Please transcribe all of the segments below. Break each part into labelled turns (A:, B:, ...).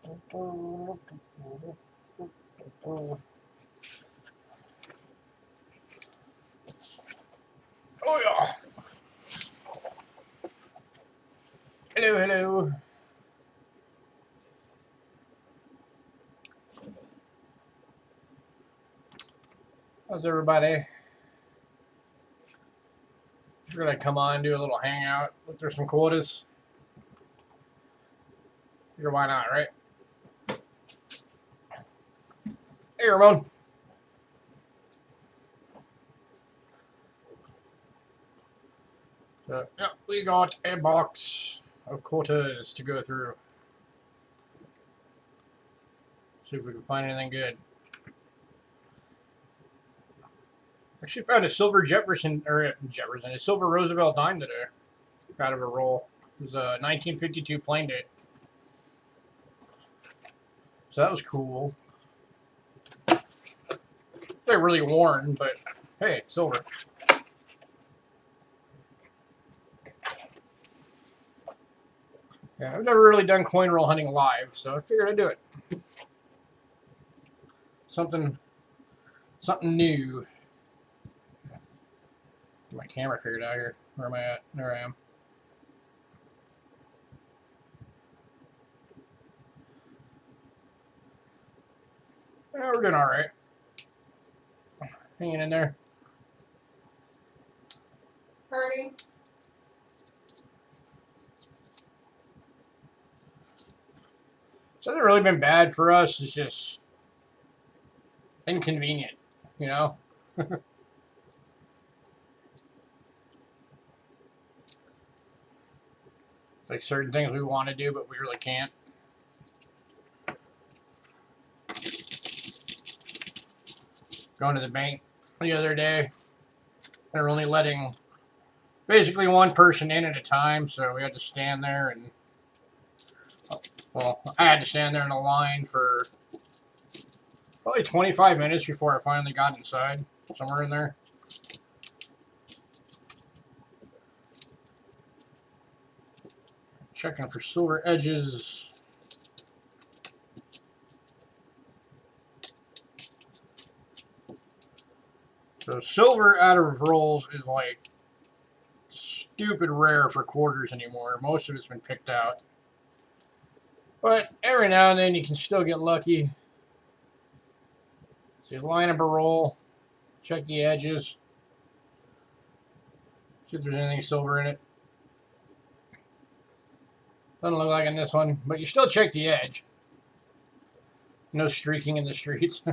A: Oh yeah. Hello, hello. How's everybody? We're gonna come on and do a little hangout, look through some quotas. Figure why not, right? Hey, Ramon. So, yeah, we got a box of quotas to go through. See if we can find anything good. Actually found a silver Jefferson, a silver Roosevelt dime today. Out of a roll. It was a 1952 plane date. So that was cool. They're really worn, but hey, it's silver. Yeah, I've never really done coin roll hunting live, so I figured I'd do it. Something new. Get my camera figured out here. Where am I at? There I am. Yeah, we're doing all right. Hanging in there.
B: Hurting.
A: It's hasn't really been bad for us. It's just inconvenient, you know? Like certain things we want to do, but we really can't. Going to the bank the other day, they're only letting basically one person in at a time, so we had to stand there and, well, I had to stand there in a line for probably 25 minutes before I finally got inside, somewhere in there. Checking for silver edges. So silver out of rolls is like stupid rare for quarters anymore. Most of it's been picked out. But every now and then you can still get lucky. So you line up a roll, check the edges, see if there's anything silver in it. Doesn't look like in this one, but you still check the edge. No streaking in the streets.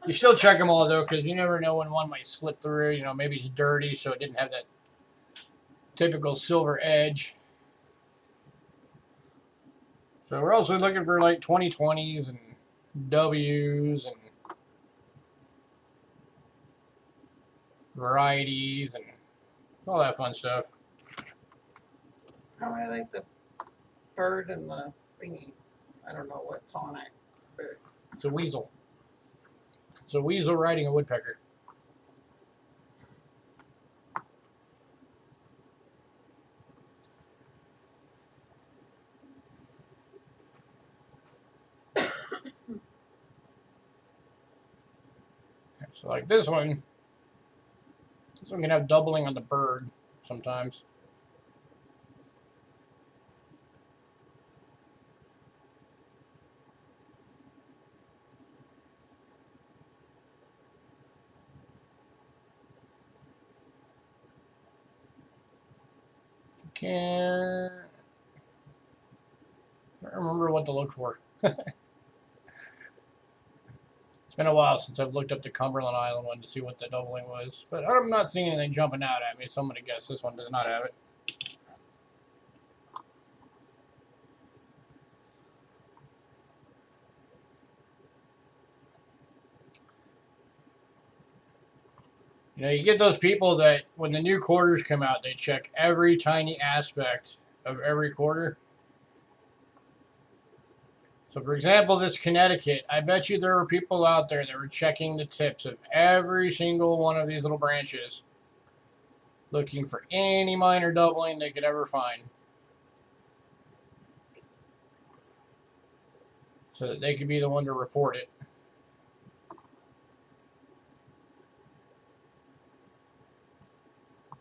A: You still check them all, though, because you never know when one might slip through. You know, maybe it's dirty, so it didn't have that typical silver edge. So we're also looking for, like, 2020s and W's and varieties and all that fun stuff.
B: Oh, I like the bird and the thingy. I don't know what's on it. But
A: It's a weasel. It's a weasel riding a woodpecker. So like this one can have doubling on the bird sometimes. Can't remember what to look for. It's been a while since I've looked up the Cumberland Island one to see what the doubling was. But I'm not seeing anything jumping out at me, so I'm going to guess this one does not have it. You know, you get those people that when the new quarters come out, they check every tiny aspect of every quarter. So, for example, this Connecticut, I bet you there were people out there that were checking the tips of every single one of these little branches, looking for any minor doubling they could ever find. so that they could be the one to report it.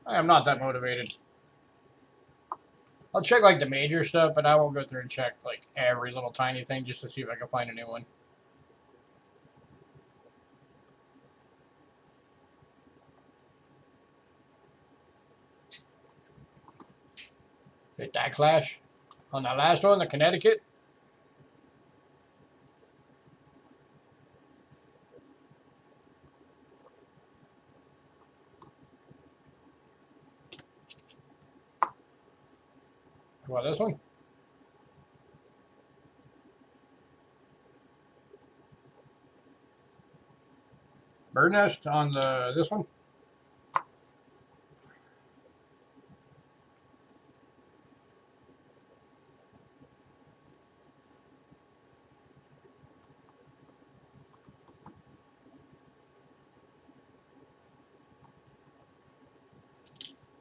A: I am not that motivated. I'll check like the major stuff, but I won't go through and check like every little tiny thing just to see if I can find a new one. Did that clash on that last one, the Connecticut? What, this one? Bird nest on this one?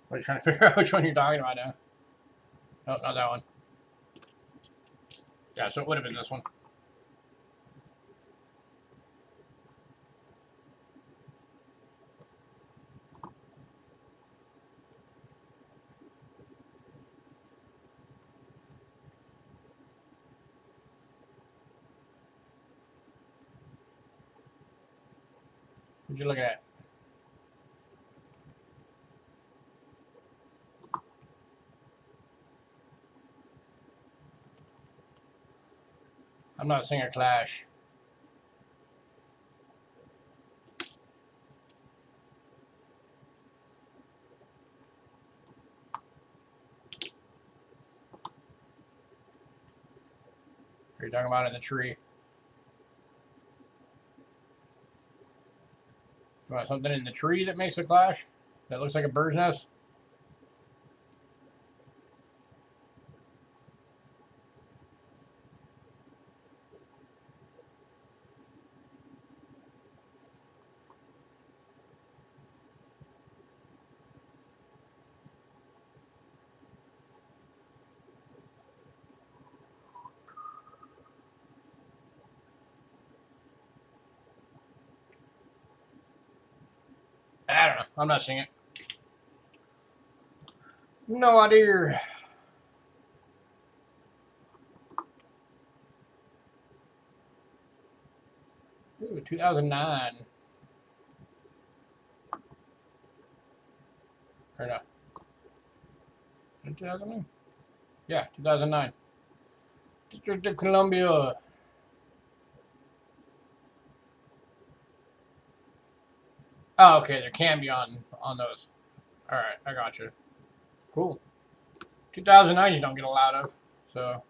A: What are you trying to figure out which one you're talking about now? No, not that one. Yeah, so it would have been this one. What you looking at? I'm not seeing a clash. Are you talking about in the tree? You want something in the tree that makes a clash? That looks like a bird's nest? I don't know. I'm not seeing it. No idea. Ooh, 2009. Or no. 2009? Yeah, 2009. District of Columbia. Oh, okay. There can be on those. All right, I got you. Cool. 2009 you don't get a lot of, so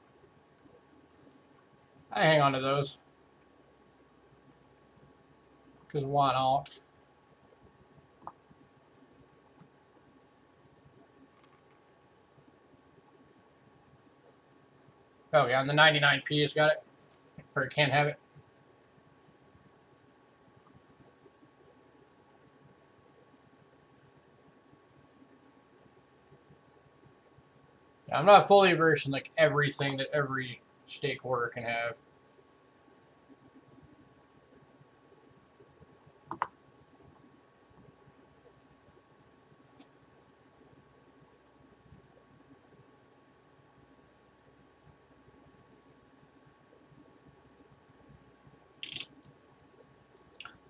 A: I hang on to those. Because why not? Oh, yeah, and the 99P has got it. Or it can't have it. Yeah, I'm not fully versed in like everything that every stake holder can have.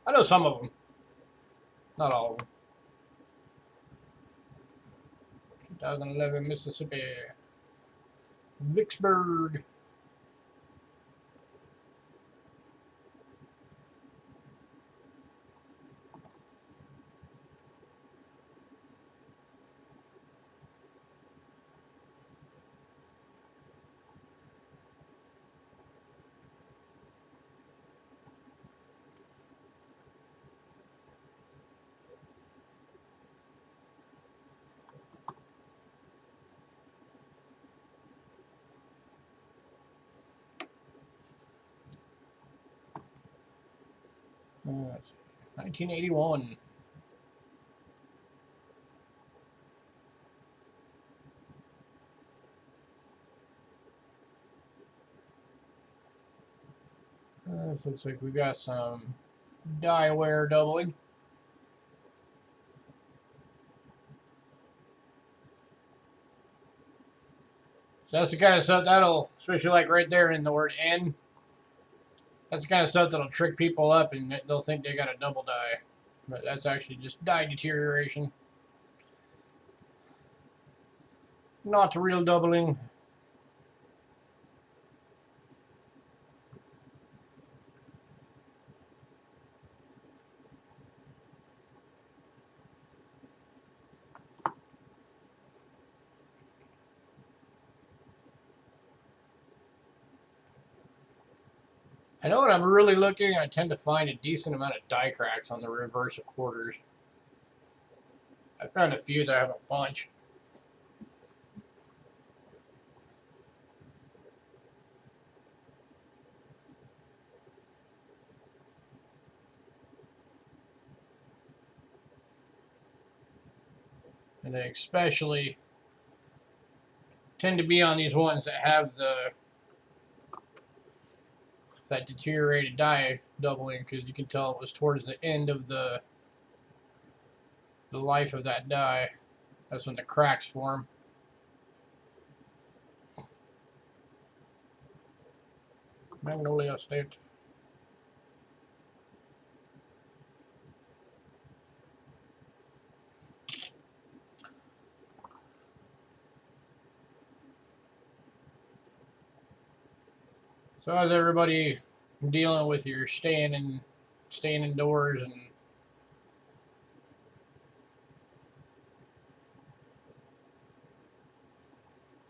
A: I know some of them. Not all of them. 2011 Mississippi. Vicksburg. Let's see. 1981. This looks like we got some die wear doubling. So that's the kind of stuff that'll, especially like right there in the word N, that's the kind of stuff that'll trick people up and they'll think they got a double die. But that's actually just die deterioration. Not real doubling. I know when I'm really looking, I tend to find a decent amount of die cracks on the reverse of quarters. I found a few that have a bunch. And they especially tend to be on these ones that have that deteriorated die doubling, because you can tell it was towards the end of the life of that die. That's when the cracks form. Magnolia State. So how's everybody dealing with your staying indoors and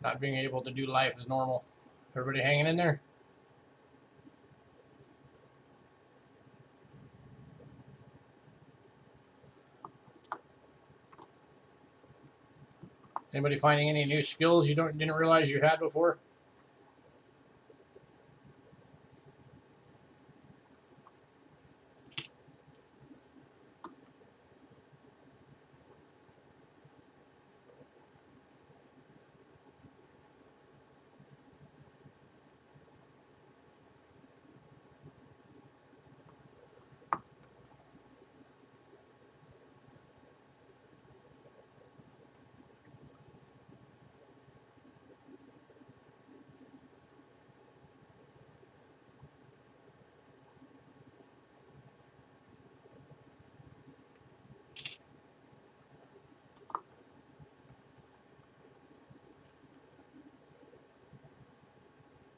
A: not being able to do life as normal? Everybody hanging in there? Anybody finding any new skills you didn't realize you had before?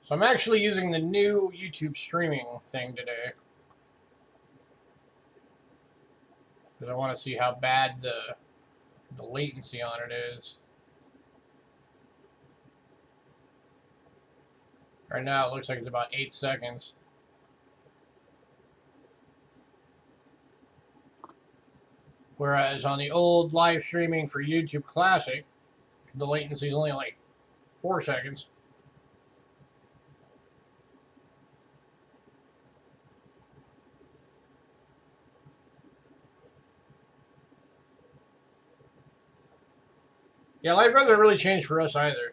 A: So I'm actually using the new YouTube streaming thing today, because I want to see how bad the latency on it is. Right now it looks like it's about 8 seconds. Whereas on the old live streaming for YouTube Classic, the latency is only like 4 seconds. Yeah, live hasn't really changed for us either.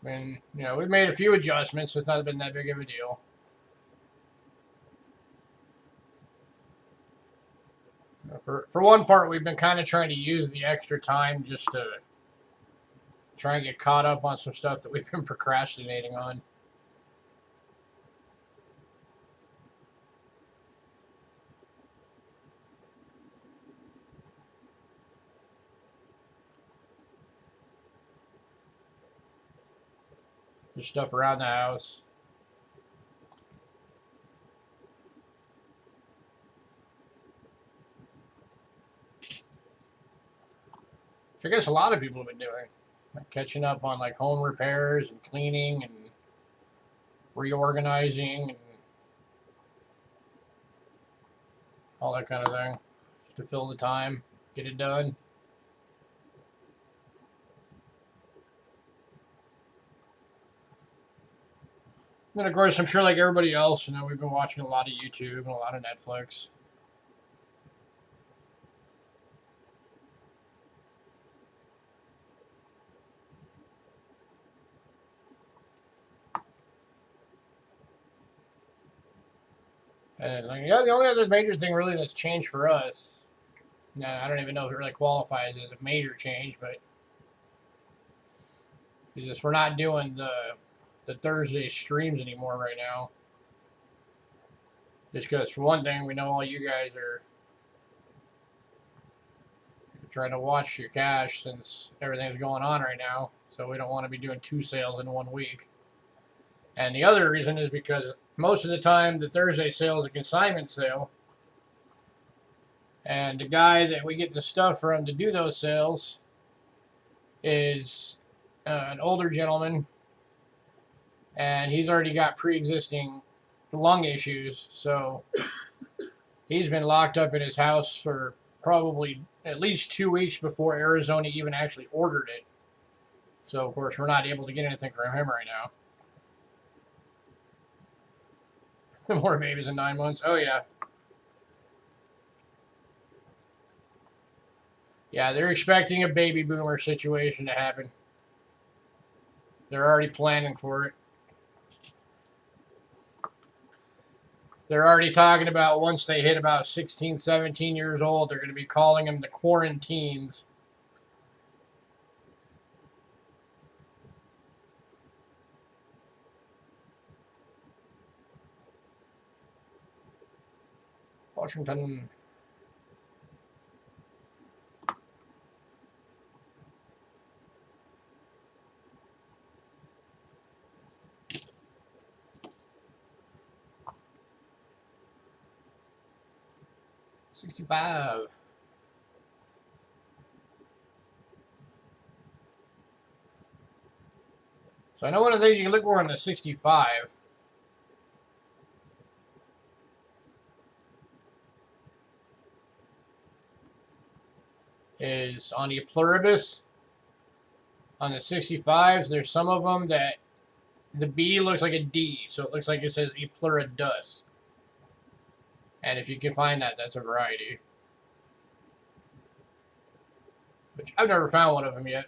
A: I mean, we've made a few adjustments, so it's not been that big of a deal. For one part, we've been kind of trying to use the extra time just to try and get caught up on some stuff that we've been procrastinating on. Just stuff around the house. Which I guess a lot of people have been doing. Like catching up on like home repairs and cleaning and reorganizing and all that kind of thing. Just to fill the time, get it done. And then of course, I'm sure like everybody else, we've been watching a lot of YouTube and a lot of Netflix. And like, yeah, the only other major thing really that's changed for us, now I don't even know if it really qualifies as a major change, but is just we're not doing the Thursday streams anymore right now. Just because, for one thing, we know all you guys are trying to watch your cash since everything's going on right now, so we don't want to be doing 2 sales in 1 week. And the other reason is because most of the time the Thursday sale is a consignment sale, and the guy that we get the stuff from to do those sales is an older gentleman, and he's already got pre-existing lung issues, so he's been locked up in his house for probably at least 2 weeks before Arizona even actually ordered it. So of course we're not able to get anything from him right now. More babies in 9 months. Oh yeah. Yeah, they're expecting a baby boomer situation to happen. They're already planning for it. They're already talking about once they hit about 16, 17 years old, they're going to be calling them the quarantines. Washington. $65. So I know one of the things you can look for on the 65 is on the pluribus. On the 65s, there's some of them that the B looks like a D, so it looks like it says E pluribus. And if you can find that, that's a variety. Which I've never found one of them yet.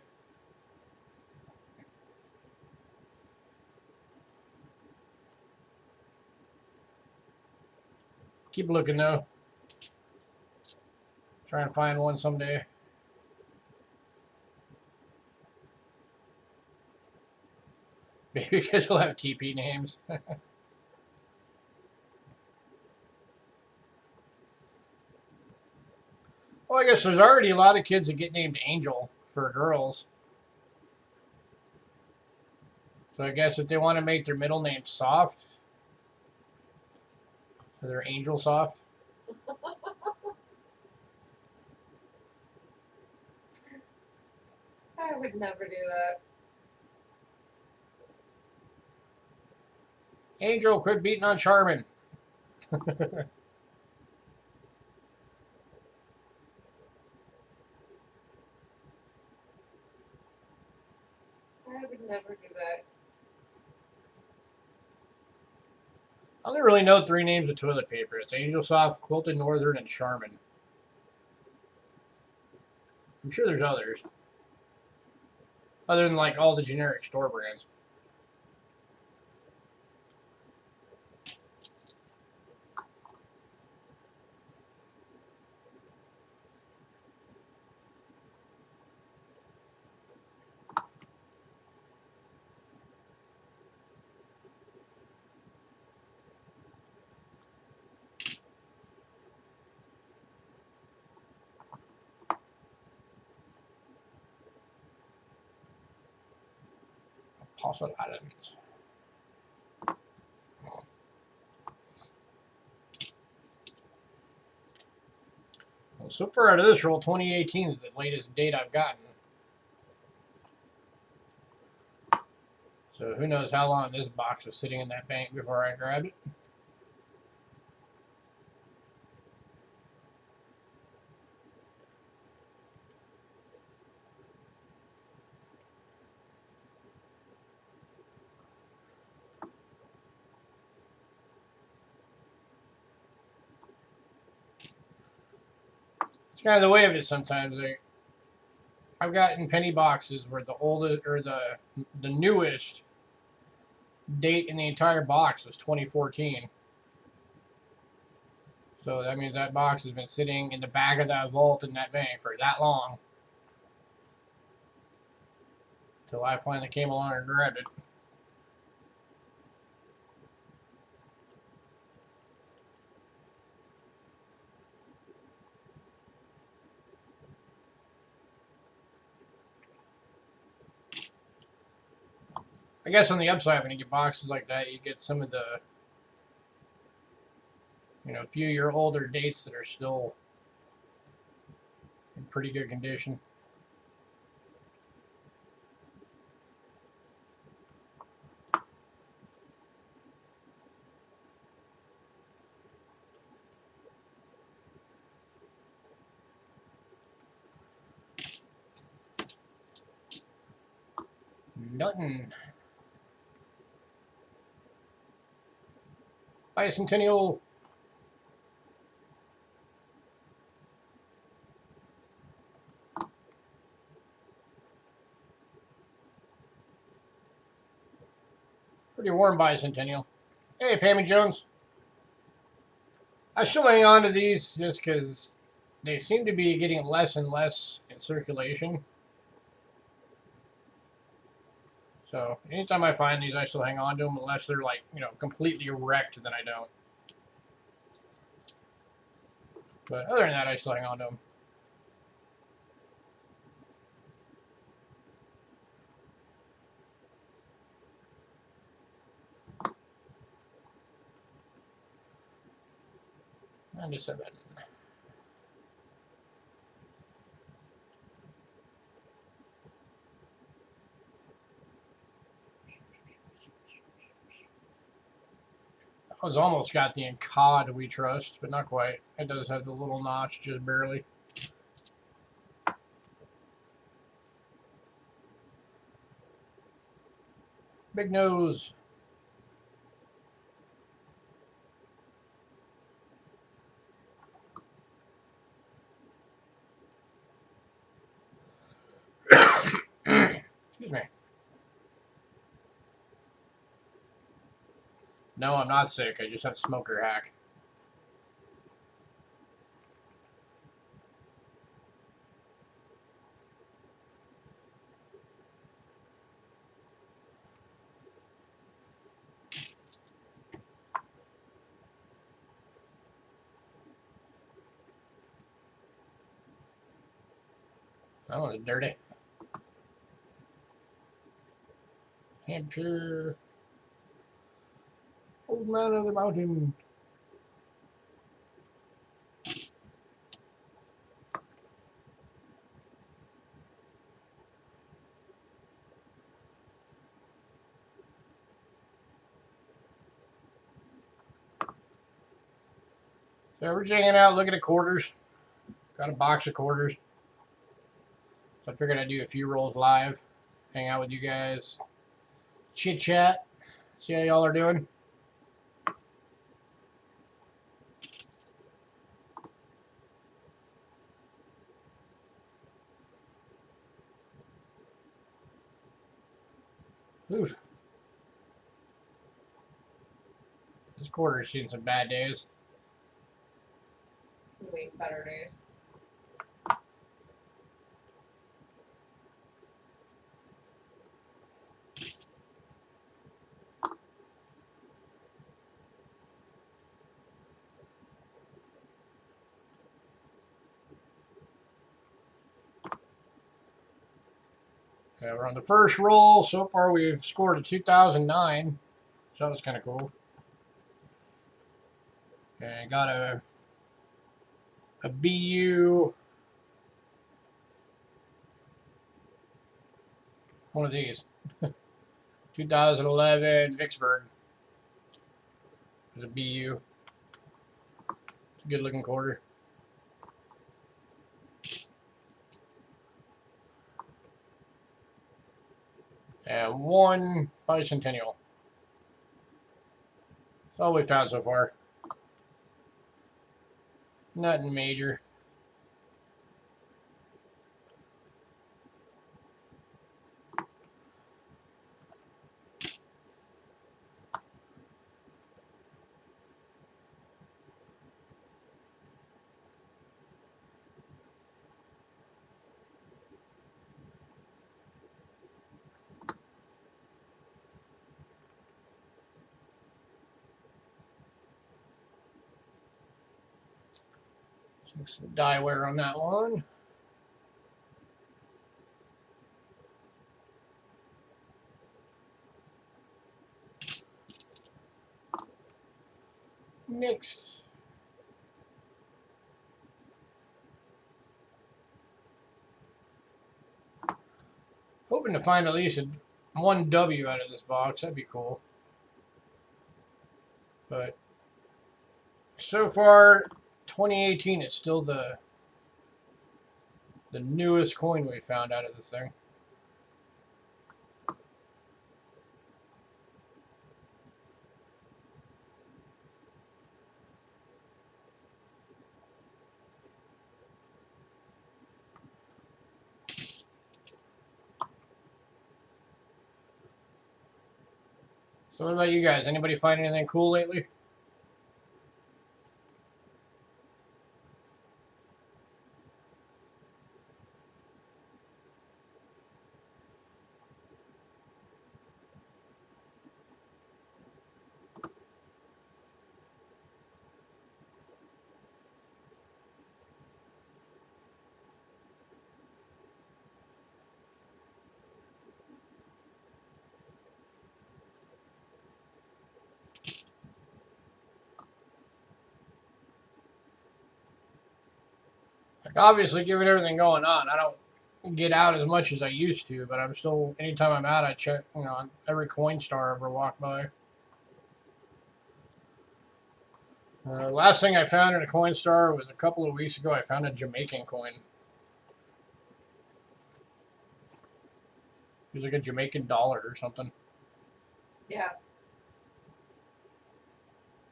A: Keep looking though. Try and find one someday. Maybe because we'll have TP names. Well, I guess there's already a lot of kids that get named Angel for girls. So I guess if they want to make their middle name Soft, so they're Angel Soft.
B: I would never do that.
A: Angel, quit beating on Charmin.
B: I would never do that.
A: I only really know 3 names of toilet paper. It's Angel Soft, Quilted Northern, and Charmin. I'm sure there's others. Other than like all the generic store brands. Apostle Islands. Well, so far out of this roll, 2018 is the latest date I've gotten. So who knows how long this box was sitting in that bank before I grabbed it. It's kind of the way of it sometimes. I've gotten penny boxes where the oldest or the newest date in the entire box was 2014. So that means that box has been sitting in the back of that vault in that bank for that long. Till I finally came along and grabbed it. I guess on the upside, when you get boxes like that, you get some of the, few year older dates that are still in pretty good condition. Nothing. Bicentennial. Pretty warm bicentennial. Hey, Pammy Jones. I still hang on to these just because they seem to be getting less and less in circulation. So anytime I find these, I still hang on to them unless they're like, completely wrecked, then I don't. But other than that, I still hang on to them. $97. I was almost got the Encod We Trust, but not quite. It does have the little notch, just barely. Big nose. Excuse me. No, I'm not sick. I just have smoker hack. That one's dirty. Hampshire. Old man of the mountain. So we're just hanging out looking at quarters. Got a box of quarters. So I figured I'd do a few rolls live. Hang out with you guys. Chit chat. See how y'all are doing. Oof. This quarter's seen some bad days.
B: Way better days.
A: We're on the first roll. So far we've scored a 2009. So that was kind of cool. And got a BU. One of these. 2011 Vicksburg. There's a BU. It's a good looking quarter. And one bicentennial. That's all we found so far. Nothing major. Some dye wear on that one. Next. Hoping to find at least one W out of this box. That'd be cool. But so far, 2018 is still the newest coin we found out of this thing. So what about you guys? Anybody find anything cool lately? Like obviously, given everything going on, I don't get out as much as I used to, but I'm still, anytime I'm out, I check, on every coin star I ever walk by. Last thing I found in a coin star was a couple of weeks ago. I found a Jamaican coin. It was like a Jamaican dollar or something.
B: Yeah.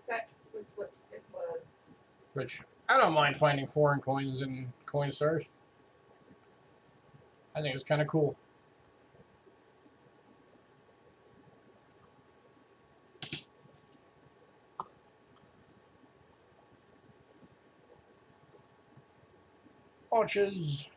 B: That was what it was.
A: Which, I don't mind finding foreign coins in coin stars. I think it's kind of cool. Watches.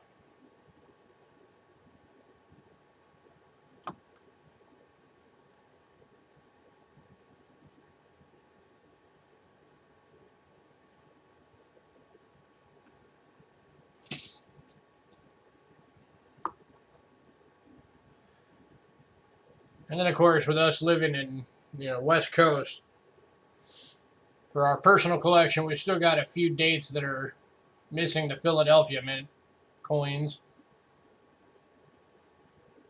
A: And then, of course, with us living in, West Coast, for our personal collection, we still got a few dates that are missing the Philadelphia Mint coins.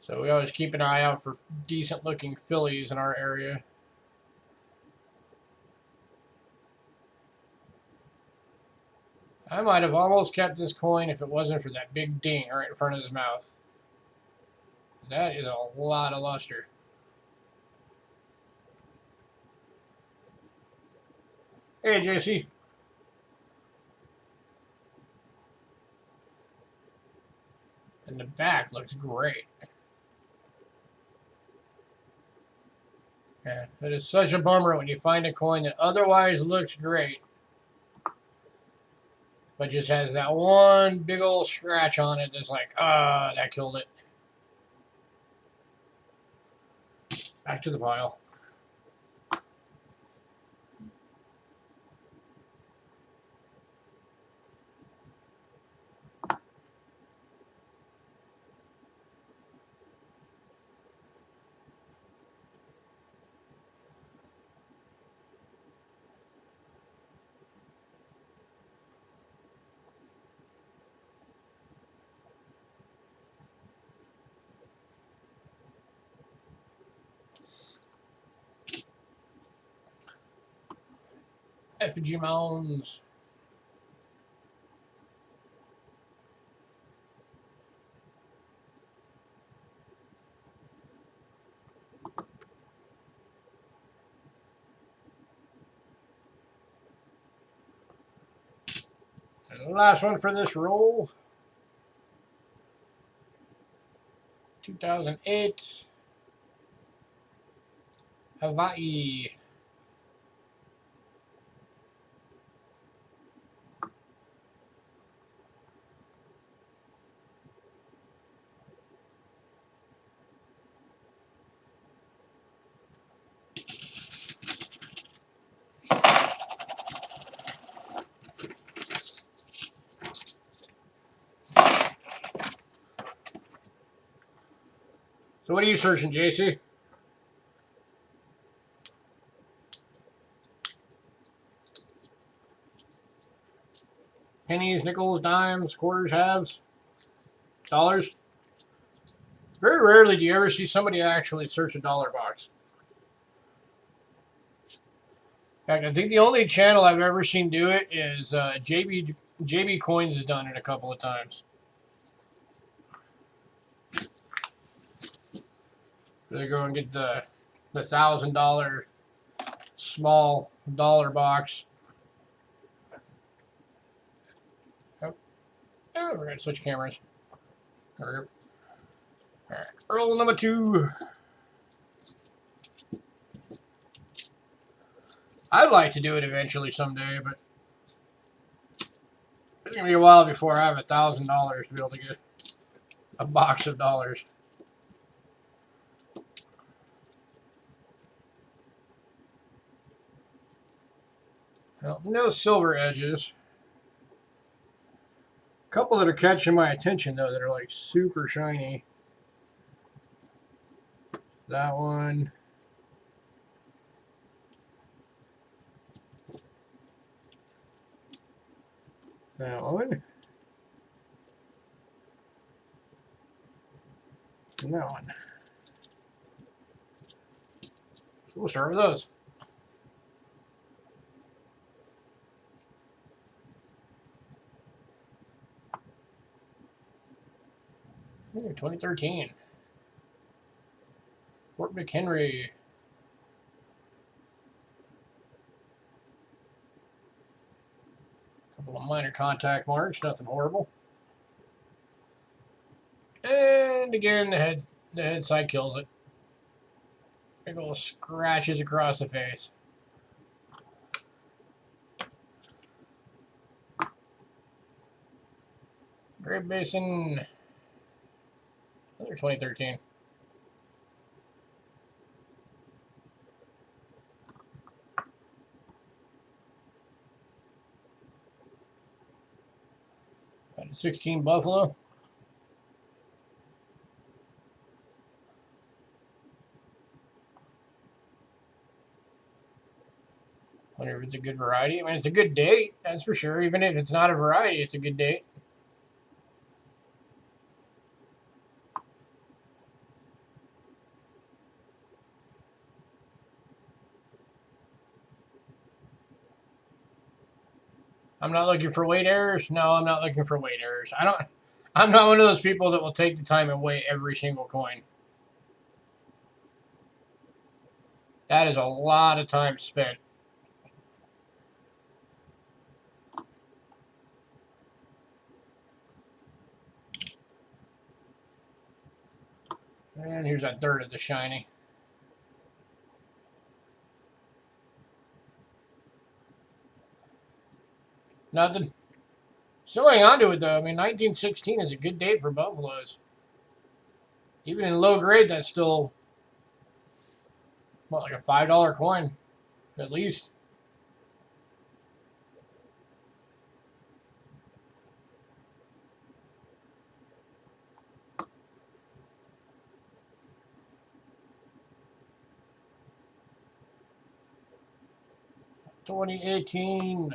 A: So we always keep an eye out for decent-looking Phillies in our area. I might have almost kept this coin if it wasn't for that big ding right in front of his mouth. That is a lot of luster. Hey, JC. And the back looks great. Yeah, it is such a bummer when you find a coin that otherwise looks great, but just has that one big old scratch on it that's like, that killed it. Back to the pile. Effigy mounds. And the last one for this roll. 2008. Hawaii. So what are you searching, JC? Pennies, nickels, dimes, quarters, halves, dollars? Very rarely do you ever see somebody actually search a dollar box. In fact, I think the only channel I've ever seen do it is JB Coins has done it a couple of times. They go and get the $1,000 small dollar box. Oh, I forgot to switch cameras. There we go. All right, roll number 2. I'd like to do it eventually someday, but it's gonna be a while before I have $1,000 to be able to get a box of dollars. Well, no silver edges. A couple that are catching my attention though that are like super shiny. That one. That one. And that one. So we'll start with those. Ooh, 2013. Fort McHenry. Couple of minor contact marks, nothing horrible. And again, the head side kills it. Big old scratches across the face. Great Basin. Another 2013. Got a 16 Buffalo. Wonder if it's a good variety. I mean, it's a good date, that's for sure. Even if it's not a variety, it's a good date. I'm not looking for weight errors. No, I'm not looking for weight errors. I'm not one of those people that will take the time and weigh every single coin. That is a lot of time spent. And here's that third of the shiny. Nothing. Still hang on to it, though. I mean, 1916 is a good date for Buffaloes. Even in low grade, that's still, what, like a $5 coin, at least. $20.18.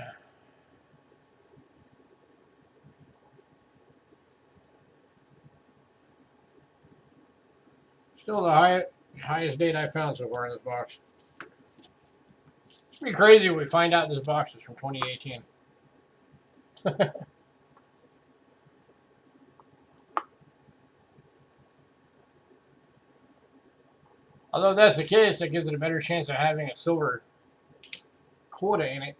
A: Still the highest date I found so far in this box. It's pretty crazy when we find out this box is from 2018. Although if that's the case, that gives it a better chance of having a silver quota in it.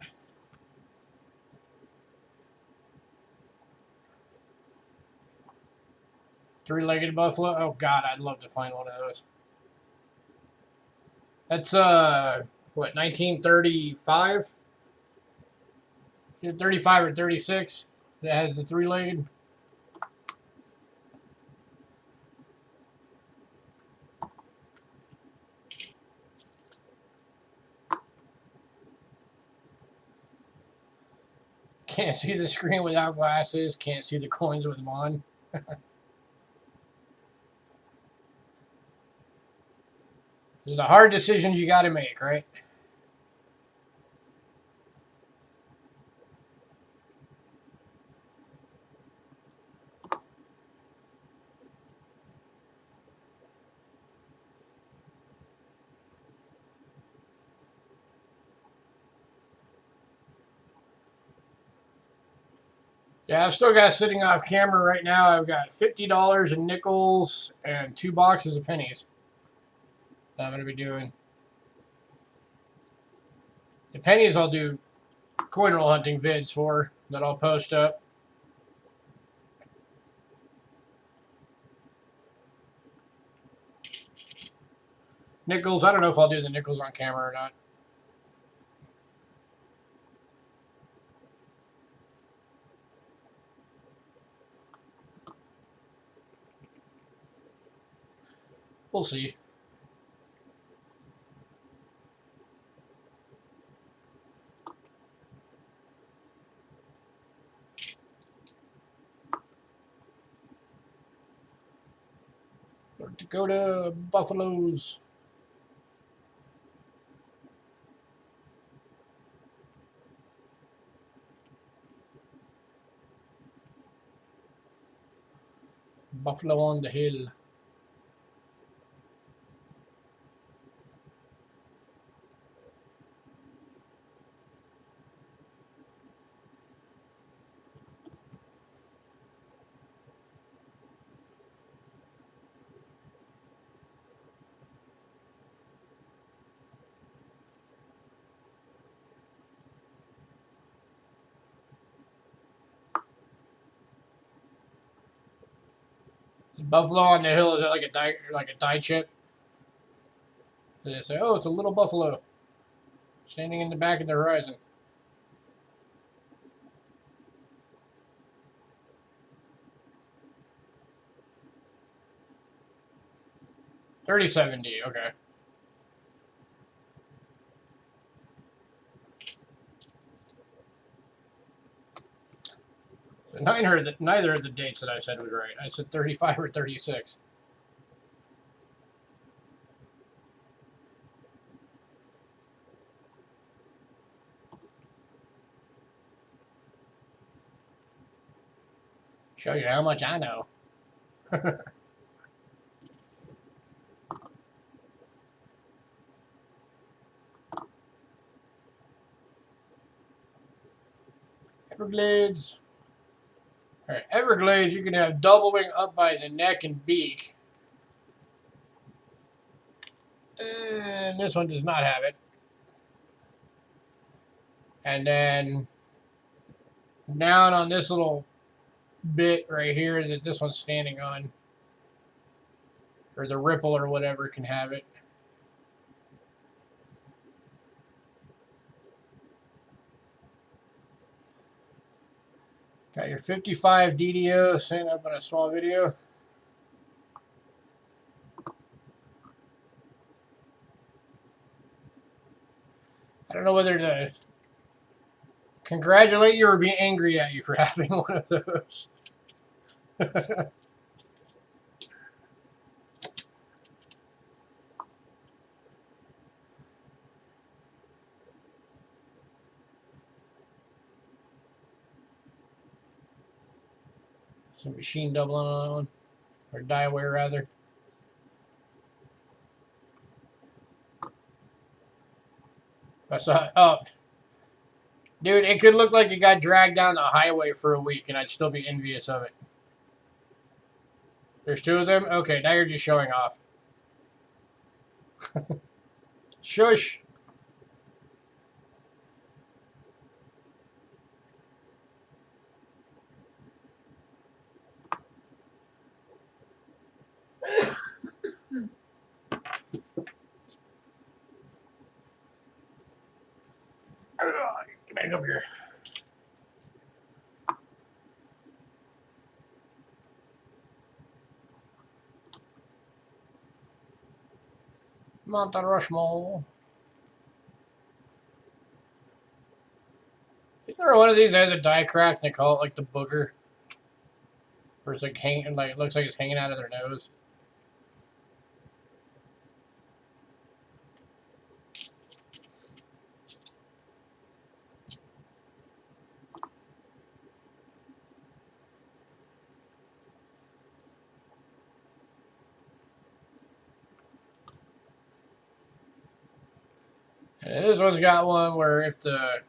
A: Three-legged buffalo. Oh God, I'd love to find one of those. That's what, 1935? 35 or 36. That has the three-legged. Can't see the screen without glasses. Can't see the coins with them on. These are the hard decisions you got to make, right? Yeah, I've still got sitting off camera right now. I've got $50 in nickels and 2 boxes of pennies that I'm going to be doing. The pennies I'll do coin roll hunting vids for that I'll post up. Nickels, I don't know if I'll do the nickels on camera or not. We'll see. North Dakota Buffaloes. Buffalo on the Hill. Buffalo on the Hill, is that like a die chip? They say, oh, it's a little buffalo standing in the back of the horizon. $30.70, okay. So neither of the dates that I said was right. I said 35 or 36. Shows you how much I know. Everglades. All right, Everglades, you can have doubling up by the neck and beak. And this one does not have it. And then down on this little bit right here that this one's standing on, or the ripple or whatever, can have it. Got your 55 DDO sent up on a small video. I don't know whether to congratulate you or be angry at you for having one of those. Some machine doubling on that one, or die away rather. If I saw it, oh, dude, it could look like it got dragged down the highway for a week, and I'd still be envious of it. There's 2 of them? Okay, now you're just showing off. Shush. Get back up here. Mount Rushmore. Is there one of these that has a die crack and they call it like the booger? Where it's like hanging, like it looks like it's hanging out of their nose. And this one's got one where if the...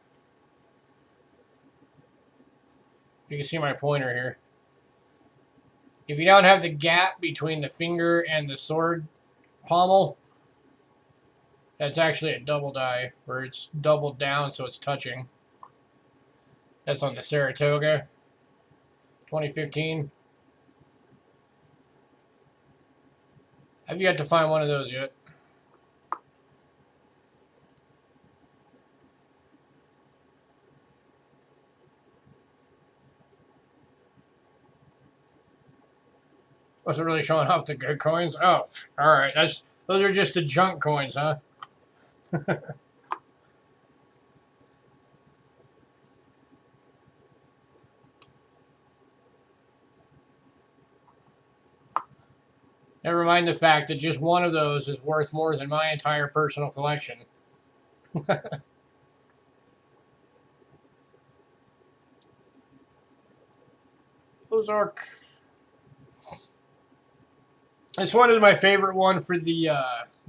A: You can see my pointer here. If you don't have the gap between the finger and the sword pommel, that's actually a double die, where it's doubled down so it's touching. That's on the Saratoga, 2015. I've yet to find one of those yet. Wasn't really showing off the good coins. Oh, all right. Those are just the junk coins, huh? Never mind the fact that just one of those is worth more than my entire personal collection. Ozark. This one is my favorite one for the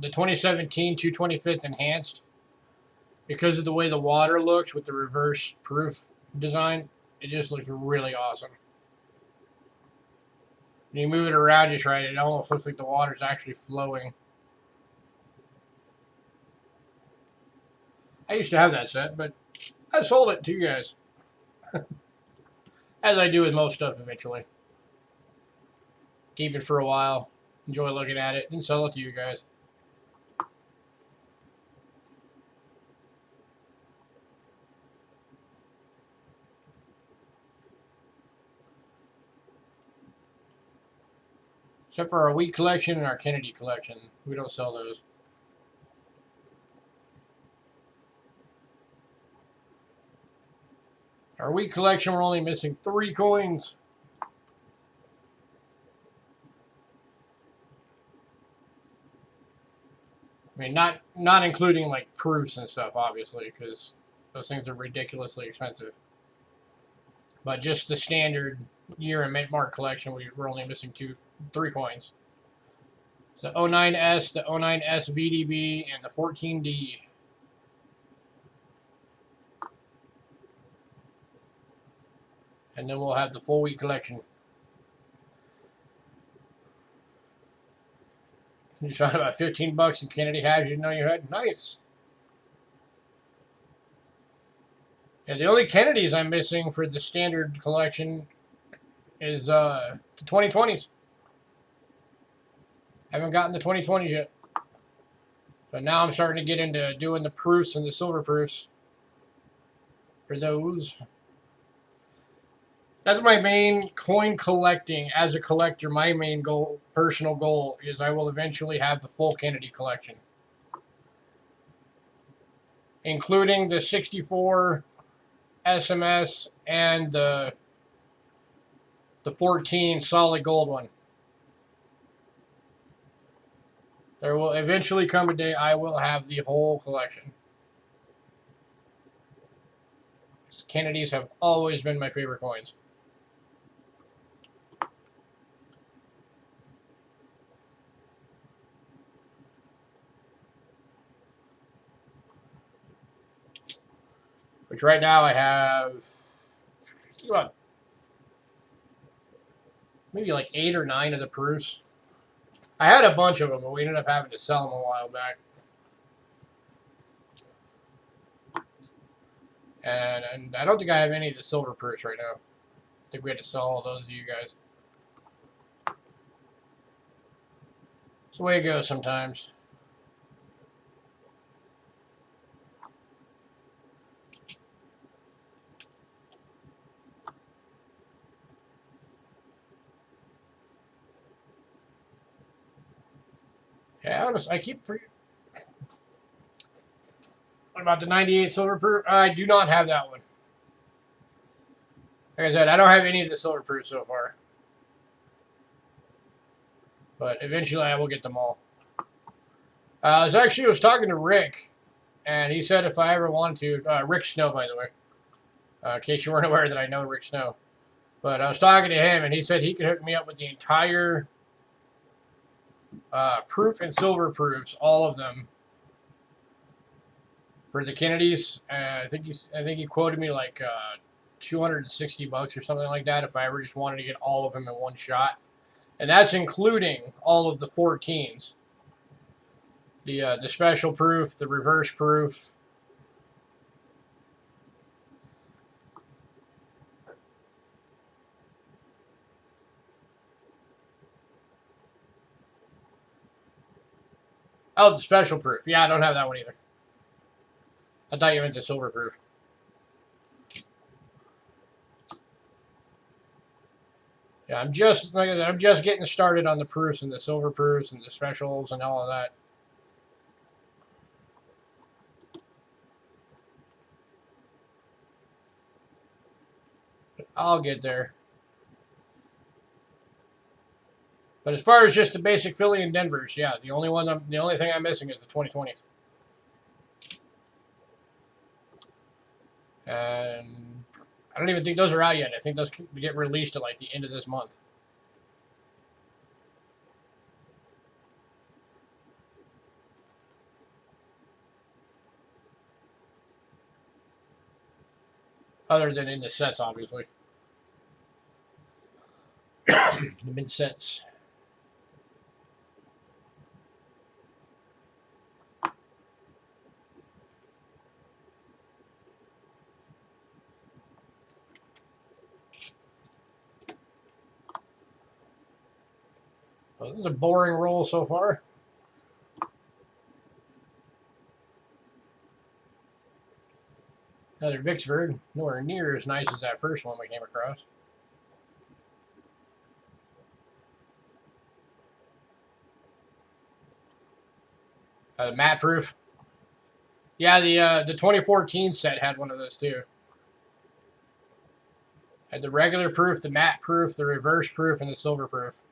A: 2017 225th Enhanced. Because of the way the water looks with the reverse proof design, it just looks really awesome. When you move it around just right, it almost looks like the water's actually flowing. I used to have that set, but I sold it to you guys. As I do with most stuff eventually. Keep it for a while, enjoy looking at it, then sell it to you guys. Except for our wheat collection and our Kennedy collection. We don't sell those. Our wheat collection, we're only missing 3 coins. I mean, not including like proofs and stuff, obviously, because those things are ridiculously expensive. But just the standard year and mint mark collection, we're only missing 3 coins. It's the 09S, the 09S VDB, and the 14D. And then we'll have the full wheat collection. You found about 15 bucks in Kennedy halves you didn't know you had. Nice. Yeah, the only Kennedys I'm missing for the standard collection is the 2020s. Haven't gotten the 2020s yet. But now I'm starting to get into doing the proofs and the silver proofs for those. That's my main coin collecting as a collector. My main goal, personal goal, is I will eventually have the full Kennedy collection, including the 64 SMS and the 14 solid gold one. There will eventually come a day I will have the whole collection. Kennedys have always been my favorite coins. Which right now I have maybe like 8 or 9 of the proofs. I had a bunch of them, but we ended up having to sell them a while back. And I don't think I have any of the silver proofs right now. I think we had to sell all those to you guys. It's the way it goes sometimes. Yeah, I keep... What about the 98 silver proof? I do not have that one. Like I said, I don't have any of the silver proofs so far. But eventually I will get them all. I was talking to Rick, and he said if I ever wanted to... Rick Snow, by the way. In case you weren't aware that I know Rick Snow. But I was talking to him, and he said he could hook me up with the entire proof and silver proofs, all of them, for the Kennedys. I think he quoted me like $260 or something like that if I ever just wanted to get all of them in one shot, and that's including all of the 14s, the special proof, the reverse proof. Oh, the special proof. Yeah, I don't have that one either. I thought you meant the silver proof. Yeah, I'm just like I said, I'm just getting started on the proofs and the silver proofs and the specials and all of that. I'll get there. But as far as just the basic Philly and Denvers, yeah, the only thing I'm missing is the 2020s. And I don't even think those are out yet. I think those get released at like the end of this month. Other than in the sets, obviously. The mid sets. Well, this is a boring roll so far. Another Vicksburg, nowhere near as nice as that first one we came across. Matte proof. Yeah, the 2014 set had one of those too. Had the regular proof, the matte proof, the reverse proof, and the silver proof.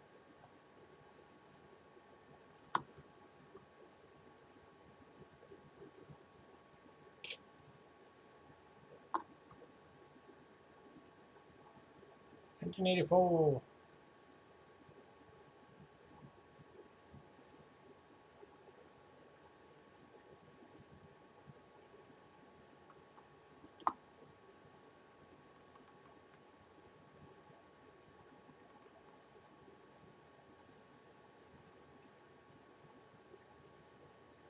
A: $1984.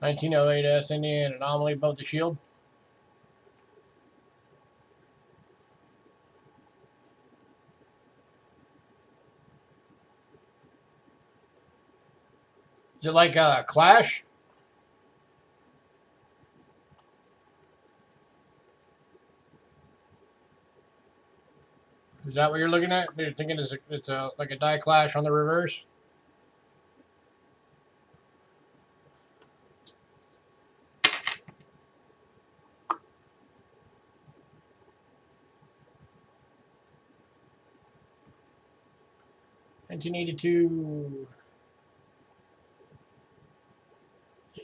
A: $1908 S Indian anomaly above the shield. Is it like a Clash? Is that what you're looking at? You're thinking it's like a die Clash on the reverse? $1982.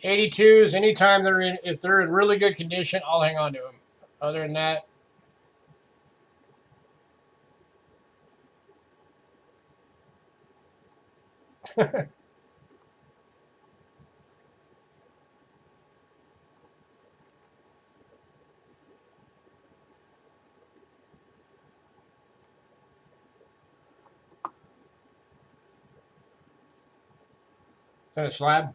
A: 82s. Anytime if they're in really good condition, I'll hang on to them. Other than that, it's in a slab.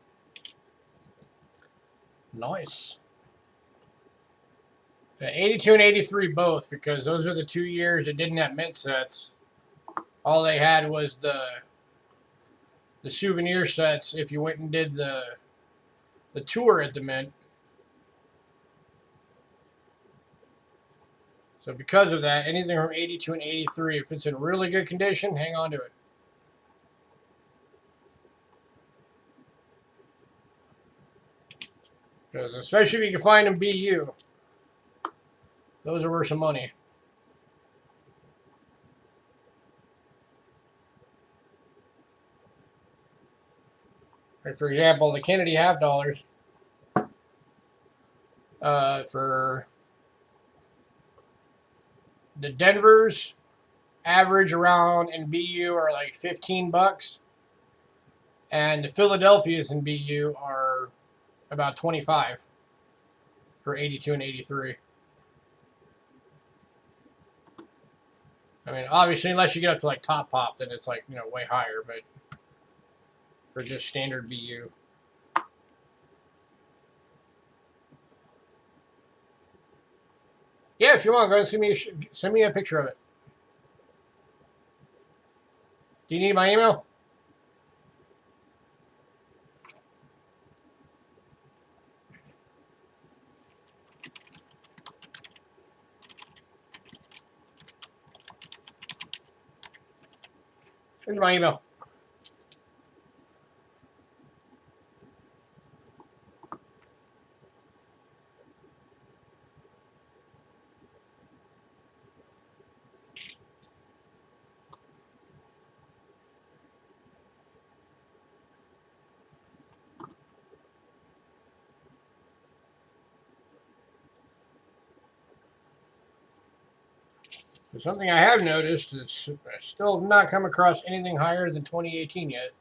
A: Nice. 82 and 83 both, because those are the 2 years that didn't have mint sets. All they had was the souvenir sets if you went and did the tour at the mint. So because of that, anything from 82 and 83, if it's in really good condition, hang on to it. Because especially if you can find them BU, those are worth some money. Like for example, the Kennedy half dollars for the Denvers average around in BU are like $15, and the Philadelphias in BU are about 25. for 82 and 83. I mean, obviously, unless you get up to like top pop, then it's like, you know, way higher. But for just standard BU. Yeah, if you want, go and send me a picture of it. Do you need my email? Here's my email. So something I have noticed is I still have not come across anything higher than 2018 yet.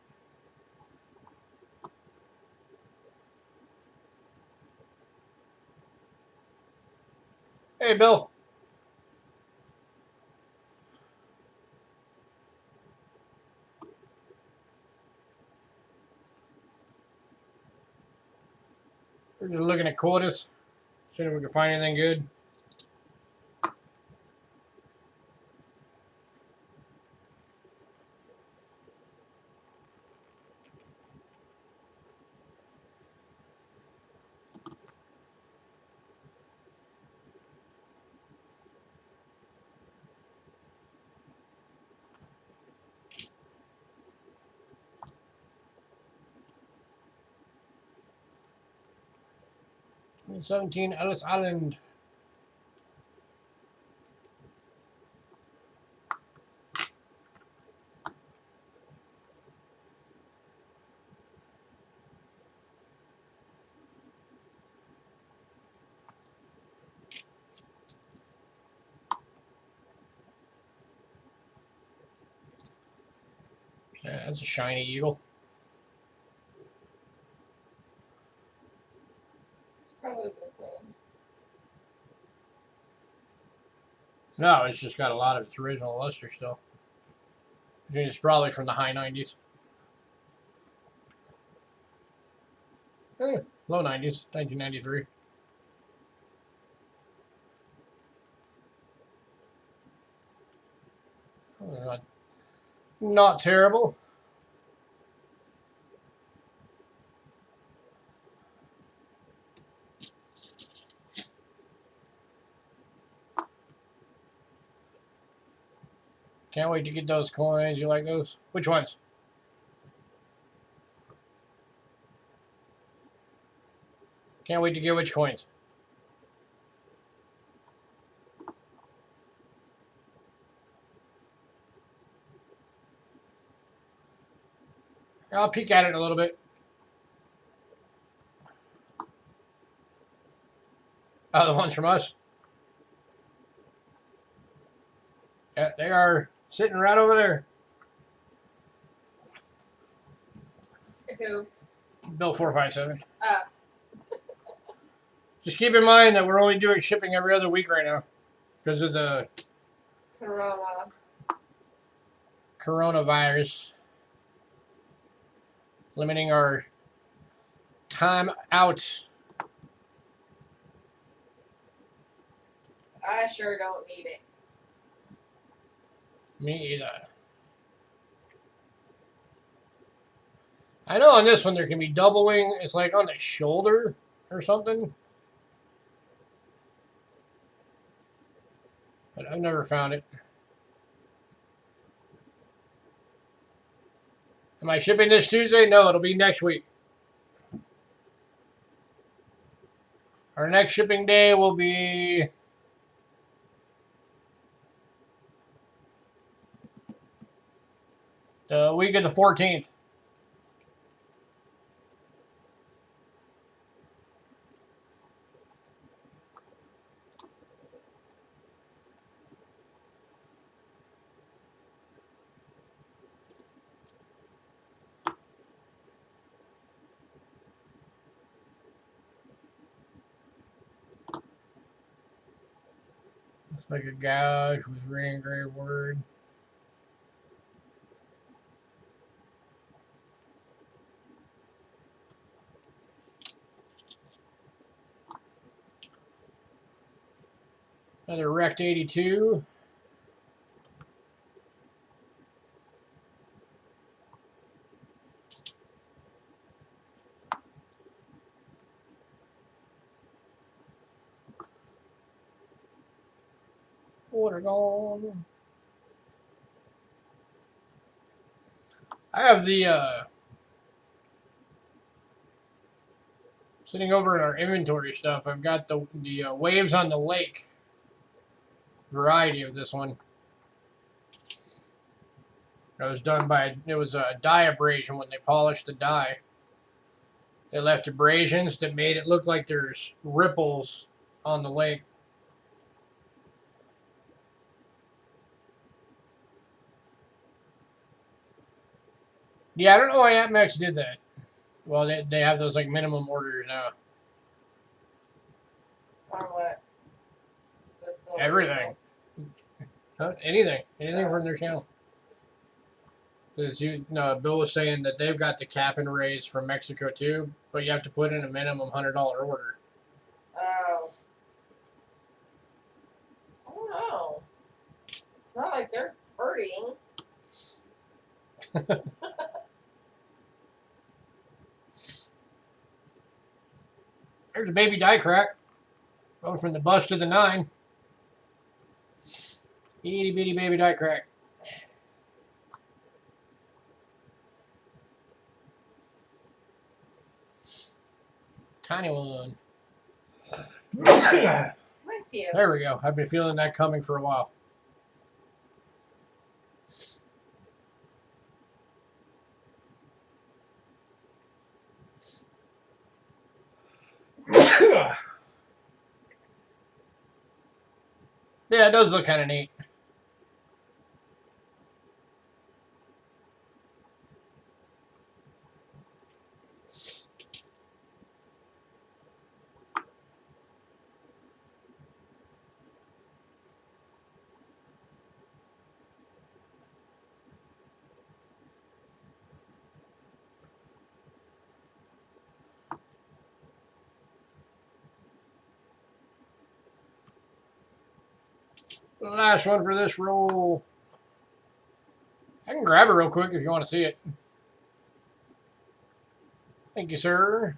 A: Hey, Bill. We're just looking at quotas, seeing if we can find anything good. And 17 Ellis Island. Yeah, that's a shiny eagle.
B: Probably the thing.
A: No, it's just got a lot of its original luster still. I think it's probably from the high 90s. Low 90s, 1993. Not terrible. Can't wait to get those coins. You like those? Which ones? Can't wait to get which coins? I'll peek at it in a little bit. Oh, the ones from us? Yeah, they are sitting right over there.
B: Who?
A: Bill 457.
B: Ah.
A: Just keep in mind that we're only doing shipping every other week right now because of the coronavirus, limiting our time out.
B: I sure don't need it.
A: Me either. I know on this one there can be doubling. It's like on the shoulder or something. But I've never found it. Am I shipping this Tuesday? No, it'll be next week. Our next shipping day will be the week of the 14th. Looks like a gouge with re-engraved word. Another Rect 82. Water gone. I have the sitting over in our inventory stuff. I've got the Waves on the Lake variety of this one. It was done by, it was a dye abrasion when they polished the dye. They left abrasions that made it look like there's ripples on the lake. Yeah, I don't know why AppMax did that. Well, they have those like minimum orders now.
B: On what?
A: Everything. Anything from their channel. Because Bill was saying that they've got the cap and raise from Mexico too, but you have to put in a minimum $100 order.
B: Oh. I don't know. It's not like they're hurting.
A: There's a baby die crack. Going from the bust to the 9. Itty bitty baby die crack. Tiny one.
B: Bless you.
A: There we go. I've been feeling that coming for a while. Yeah, it does look kind of neat. The last one for this roll. I can grab it real quick if you want to see it. Thank you, sir.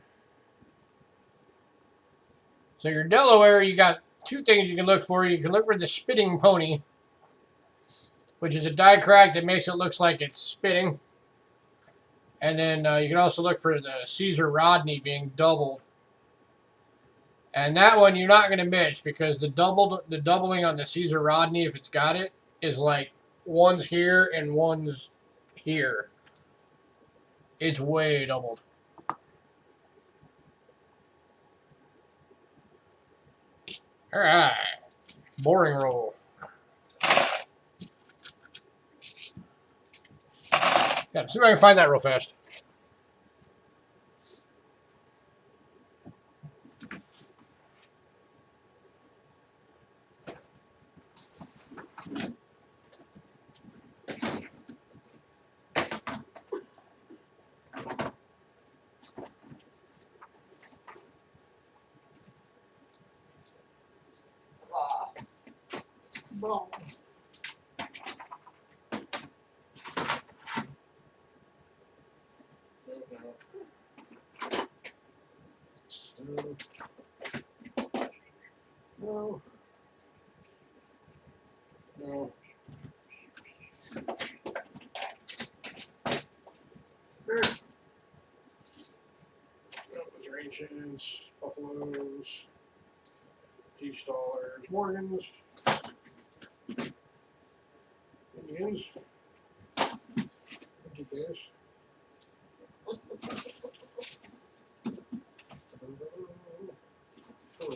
A: So your Delaware, you got two things you can look for. You can look for the spitting pony, which is a die crack that makes it look like it's spitting. And then you can also look for the Caesar Rodney being doubled. And that one you're not going to miss because the doubling on the Caesar Rodney, if it's got it, is like one's here and one's here. It's way doubled. All right. Boring roll. Yeah, see if I can find that real fast.
B: Boom.
A: No. No. There. Those are ancients, buffaloes, deep stallers, Morgans, Indians, DKs.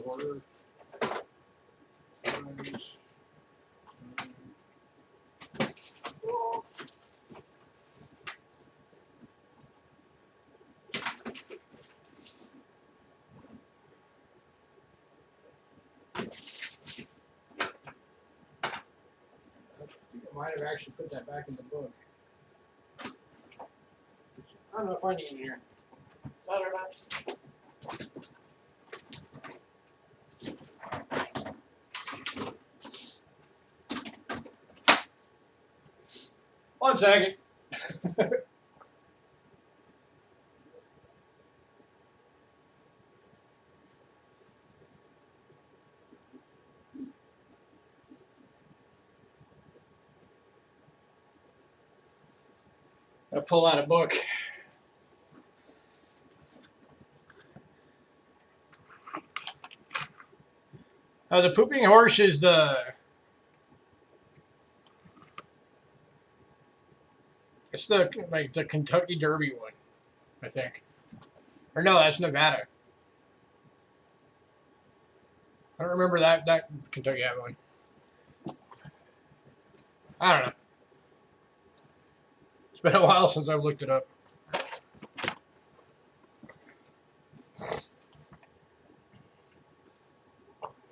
A: Water. Might have actually put that back in the book. I don't know if I need it in here.
B: I don't know.
A: One second. I'll pull out a book. The pooping horse is it's the Kentucky Derby one, I think. Or no, that's Nevada. I don't remember that Kentucky one. I don't know. It's been a while since I've looked it up.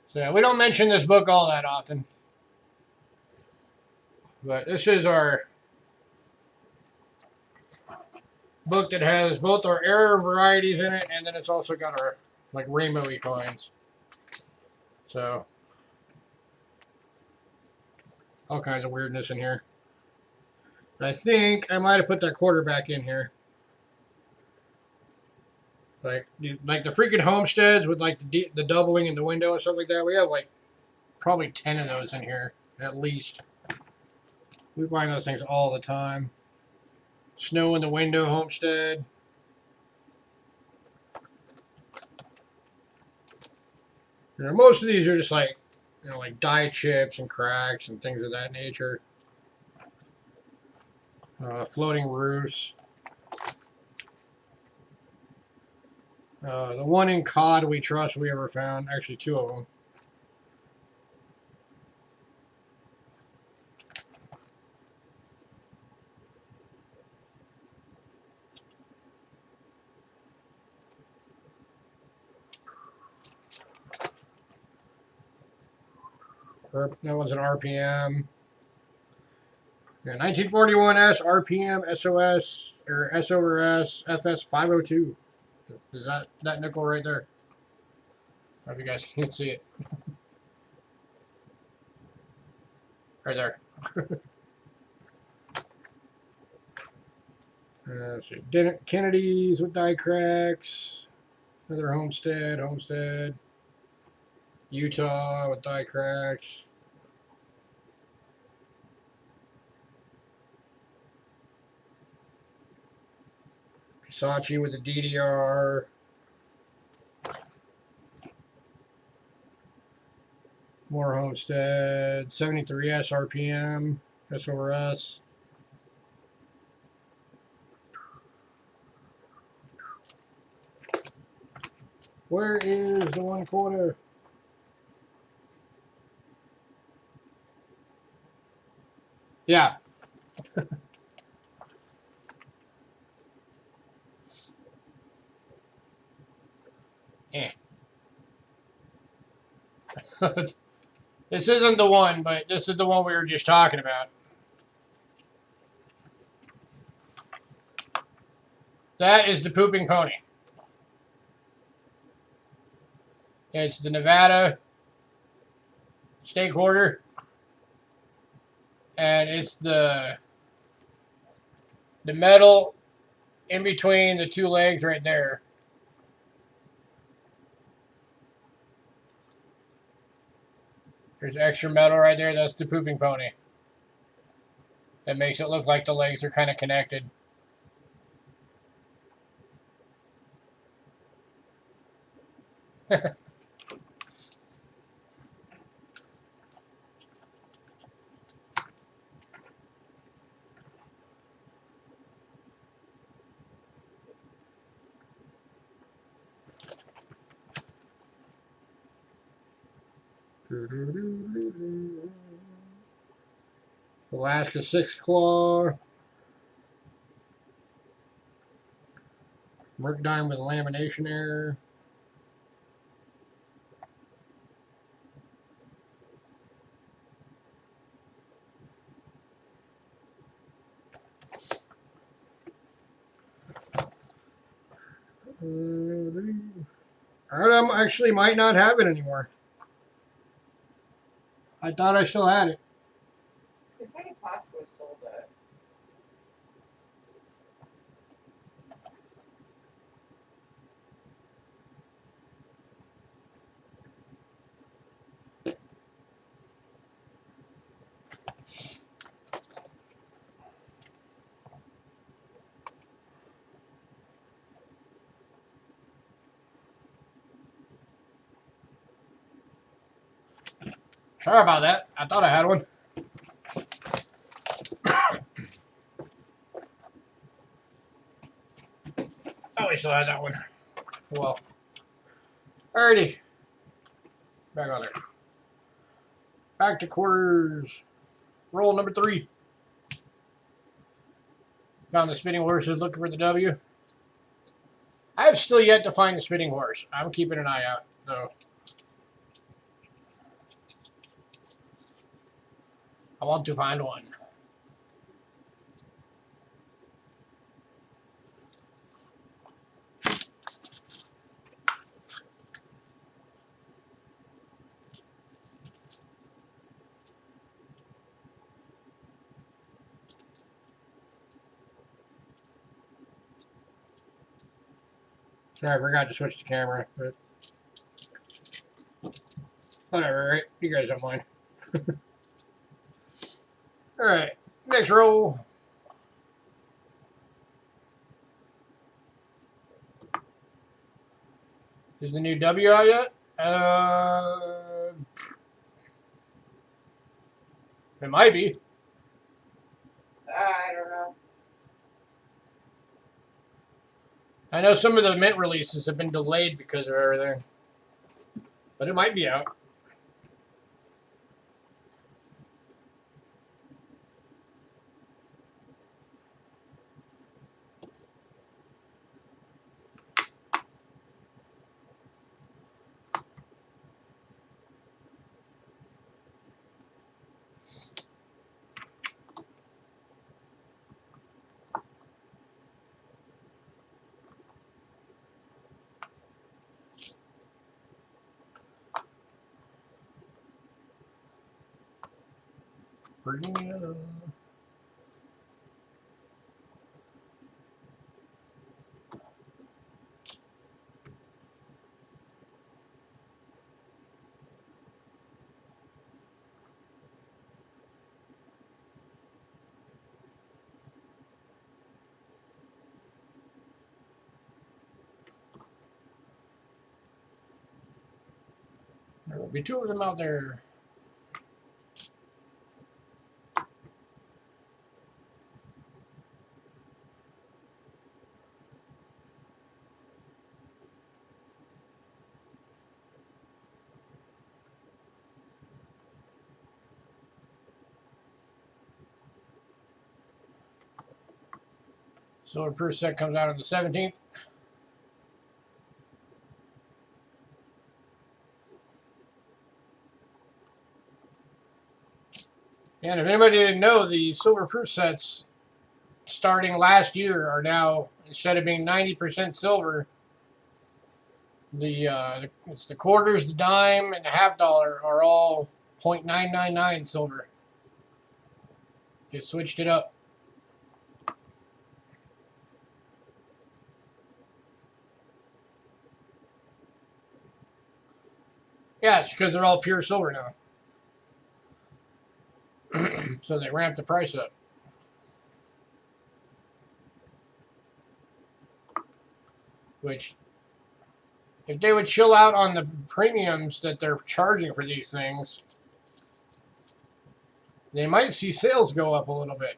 A: So yeah, we don't mention this book all that often. But this is our book that has both our error varieties in it, and then it's also got our like rainbowy coins. So all kinds of weirdness in here. But I think I might have put that quarter back in here. Like the freaking homesteads with like the doubling in the window and stuff like that. We have like probably 10 of those in here at least. We find those things all the time. Snow in the window homestead. You know, most of these are just like, you know, like dye chips and cracks and things of that nature. Floating roofs. The one in cod we trust we ever found. Actually, two of them. That one's an RPM. Yeah, 1941S RPM SOS or S over S FS 502. Is that nickel right there? I hope you guys can see it. Right there. Let's see. Kennedy's with die cracks. Another Homestead. Utah with die cracks. Saatchi with the DDR. More Homestead. 73S RPM. S over S. Where is the 1/4? Yeah. Eh. This isn't the one, but this is the one we were just talking about. That is the pooping pony. It's the Nevada state quarter. And it's the metal in between the two legs right there. There's extra metal right there. That's the pooping pony. That makes it look like the legs are kind of connected. Alaska 6-claw. Mercdine with lamination error. I actually might not have it anymore. I thought I still had it.
B: They might have possibly sold that.
A: Sorry about that. I thought I had one. Oh, we still had that one. Well, alrighty. Back on there. Back to quarters. Roll number 3. Found the spinning horses looking for the W. I have still yet to find the spinning horse. I'm keeping an eye out, though. I want to find one. Sorry, I forgot to switch the camera, but whatever, right? You guys don't mind. Alright, next roll. Is the new W out yet? It might be.
B: I don't know.
A: I know some of the mint releases have been delayed because of everything. But it might be out. Virginia. There will be 2 of them out there. Silver Proof set comes out on the 17th. And if anybody didn't know, the Silver Proof sets starting last year are now, instead of being 90% silver, it's the quarters, the dime, and the half dollar are all 0.999 silver. Just switched it up. Yeah, it's because they're all pure silver now. So they ramped the price up. Which, if they would chill out on the premiums that they're charging for these things, they might see sales go up a little bit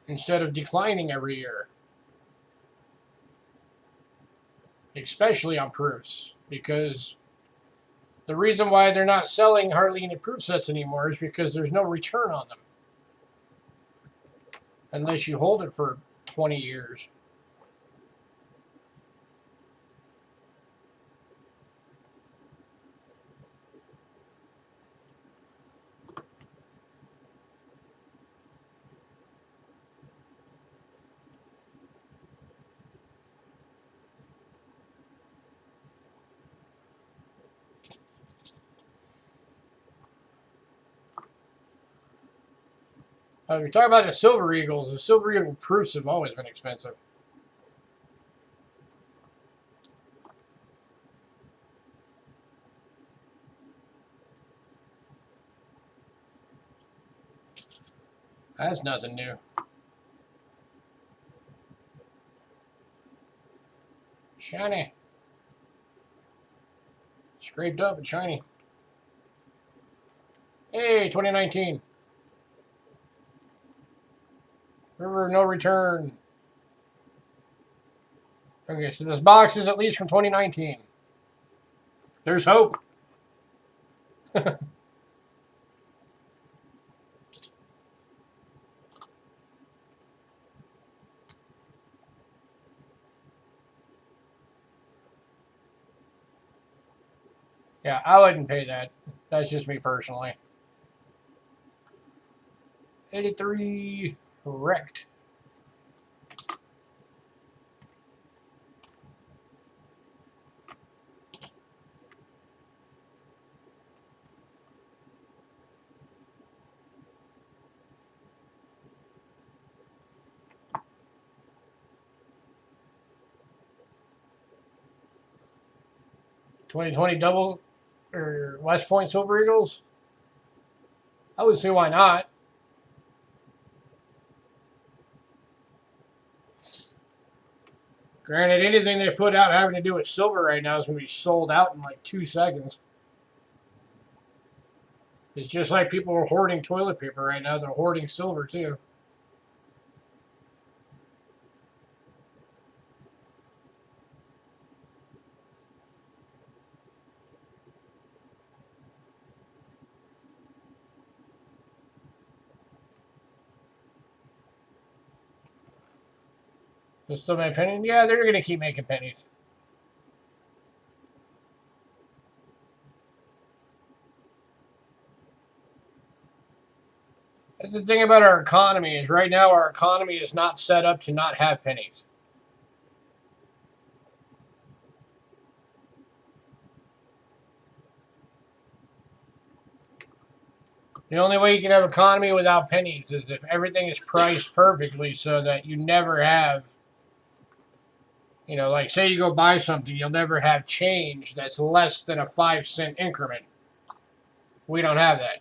A: instead of declining every year. Especially on proofs, because the reason why they're not selling hardly any proof sets anymore is because there's no return on them. Unless you hold it for 20 years. You're talking about the Silver Eagles. The Silver Eagle proofs have always been expensive. That's nothing new. Shiny. Scraped up and shiny. Hey, 2019. River no return. Okay, so this box is at least from 2019. There's hope. Yeah, I wouldn't pay that. That's just me personally. 83 wrecked. $20 double or West Point Silver Eagles. I would see why not. Granted, anything they put out having to do with silver right now is going to be sold out in like 2 seconds. It's just like people are hoarding toilet paper right now. They're hoarding silver too. They're still making pennies? Yeah, they're going to keep making pennies. That's the thing about our economy is right now our economy is not set up to not have pennies. The only way you can have an economy without pennies is if everything is priced perfectly so that you never have, you know, like say you go buy something, you'll never have change that's less than a 5-cent increment. We don't have that.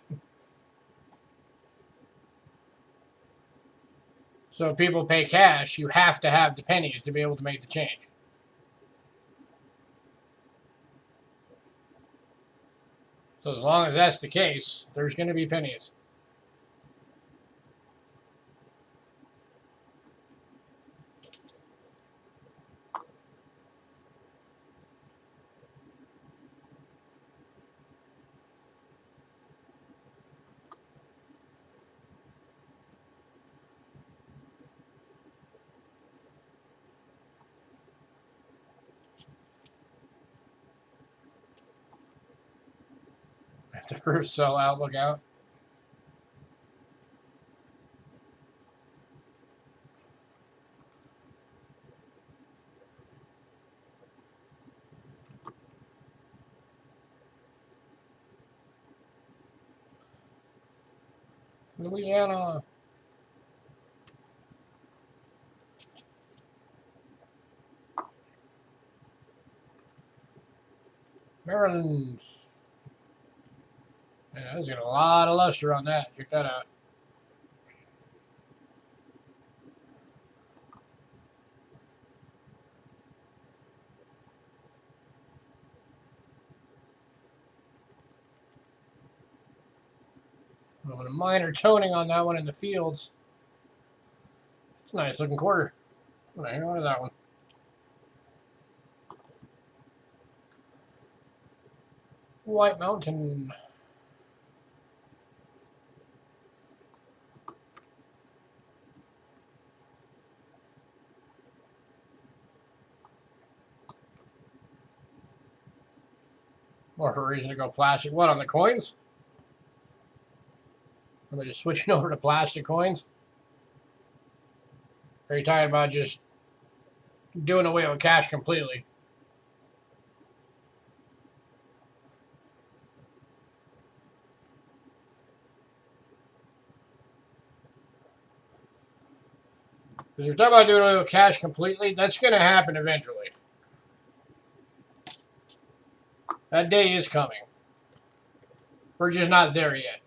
A: So if people pay cash, you have to have the pennies to be able to make the change. So as long as that's the case, there's going to be pennies. If the roofs sell out, look out. Louisiana. Maryland. Man, that's got a lot of luster on that. Check that out. A minor toning on that one in the fields. It's a nice looking quarter. I'm gonna hang on to that one. White Mountain. More of a reason to go plastic. What, on the coins? Am I just switching over to plastic coins? Or are you talking about just doing away with cash completely? Because you're talking about doing away with cash completely, that's going to happen eventually. That day is coming. We're just not there yet.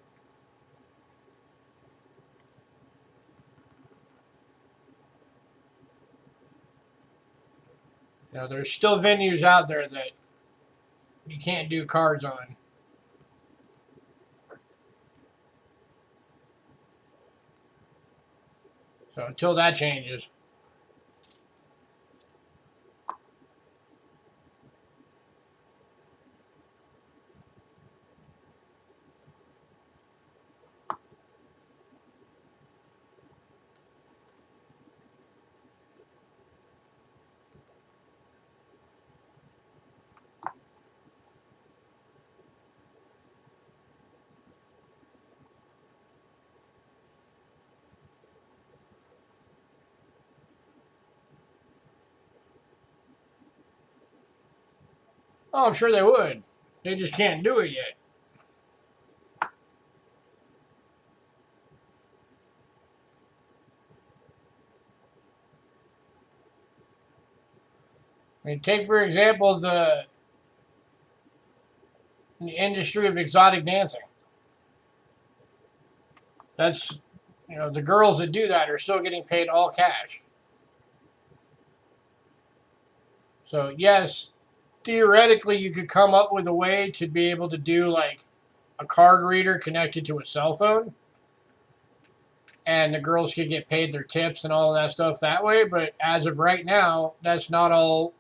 A: You know, there's still venues out there that you can't do cards on. So until that changes. Oh, I'm sure they would. They just can't do it yet. I mean, take for example the industry of exotic dancing. That's, you know, the girls that do that are still getting paid all cash. So yes, theoretically you could come up with a way to be able to do like a card reader connected to a cell phone, and the girls could get paid their tips and all of that stuff that way. But as of right now, that's not all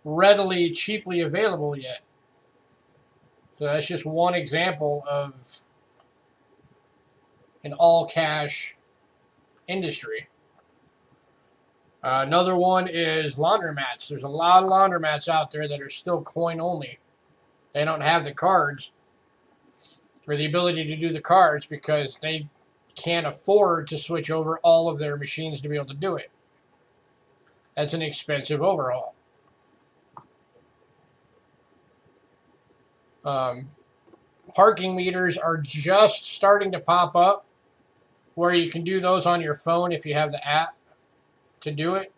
A: readily, cheaply available yet. So that's just one example of an all-cash industry. Another one is laundromats. There's a lot of laundromats out there that are still coin only. They don't have the cards or the ability to do the cards because they can't afford to switch over all of their machines to be able to do it. That's an expensive overhaul. Parking meters are just starting to pop up where you can do those on your phone if you have the app to do it.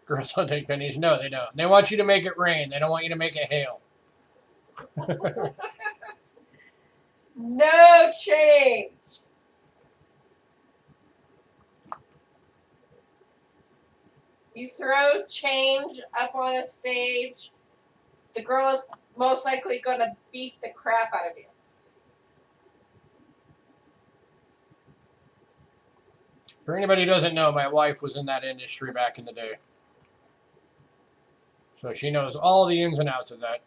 A: Girls don't take pennies. No, they don't. They want you to make it rain. They don't want you to make it hail.
B: No change. You throw change up on a stage, the girl is most likely going to beat the crap out of you.
A: For anybody who doesn't know, my wife was in that industry back in the day. So she knows all the ins and outs of that.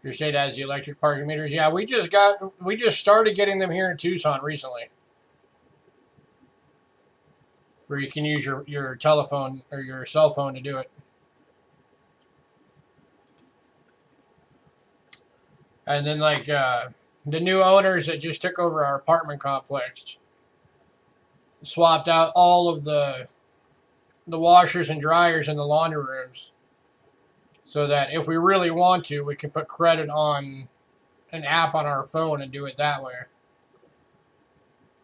A: Your state has the electric parking meters. Yeah, we just started getting them here in Tucson recently. Where you can use your telephone or your cell phone to do it. And then like the new owners that just took over our apartment complex swapped out all of the washers and dryers in the laundry rooms so that if we really want to, we can put credit on an app on our phone and do it that way.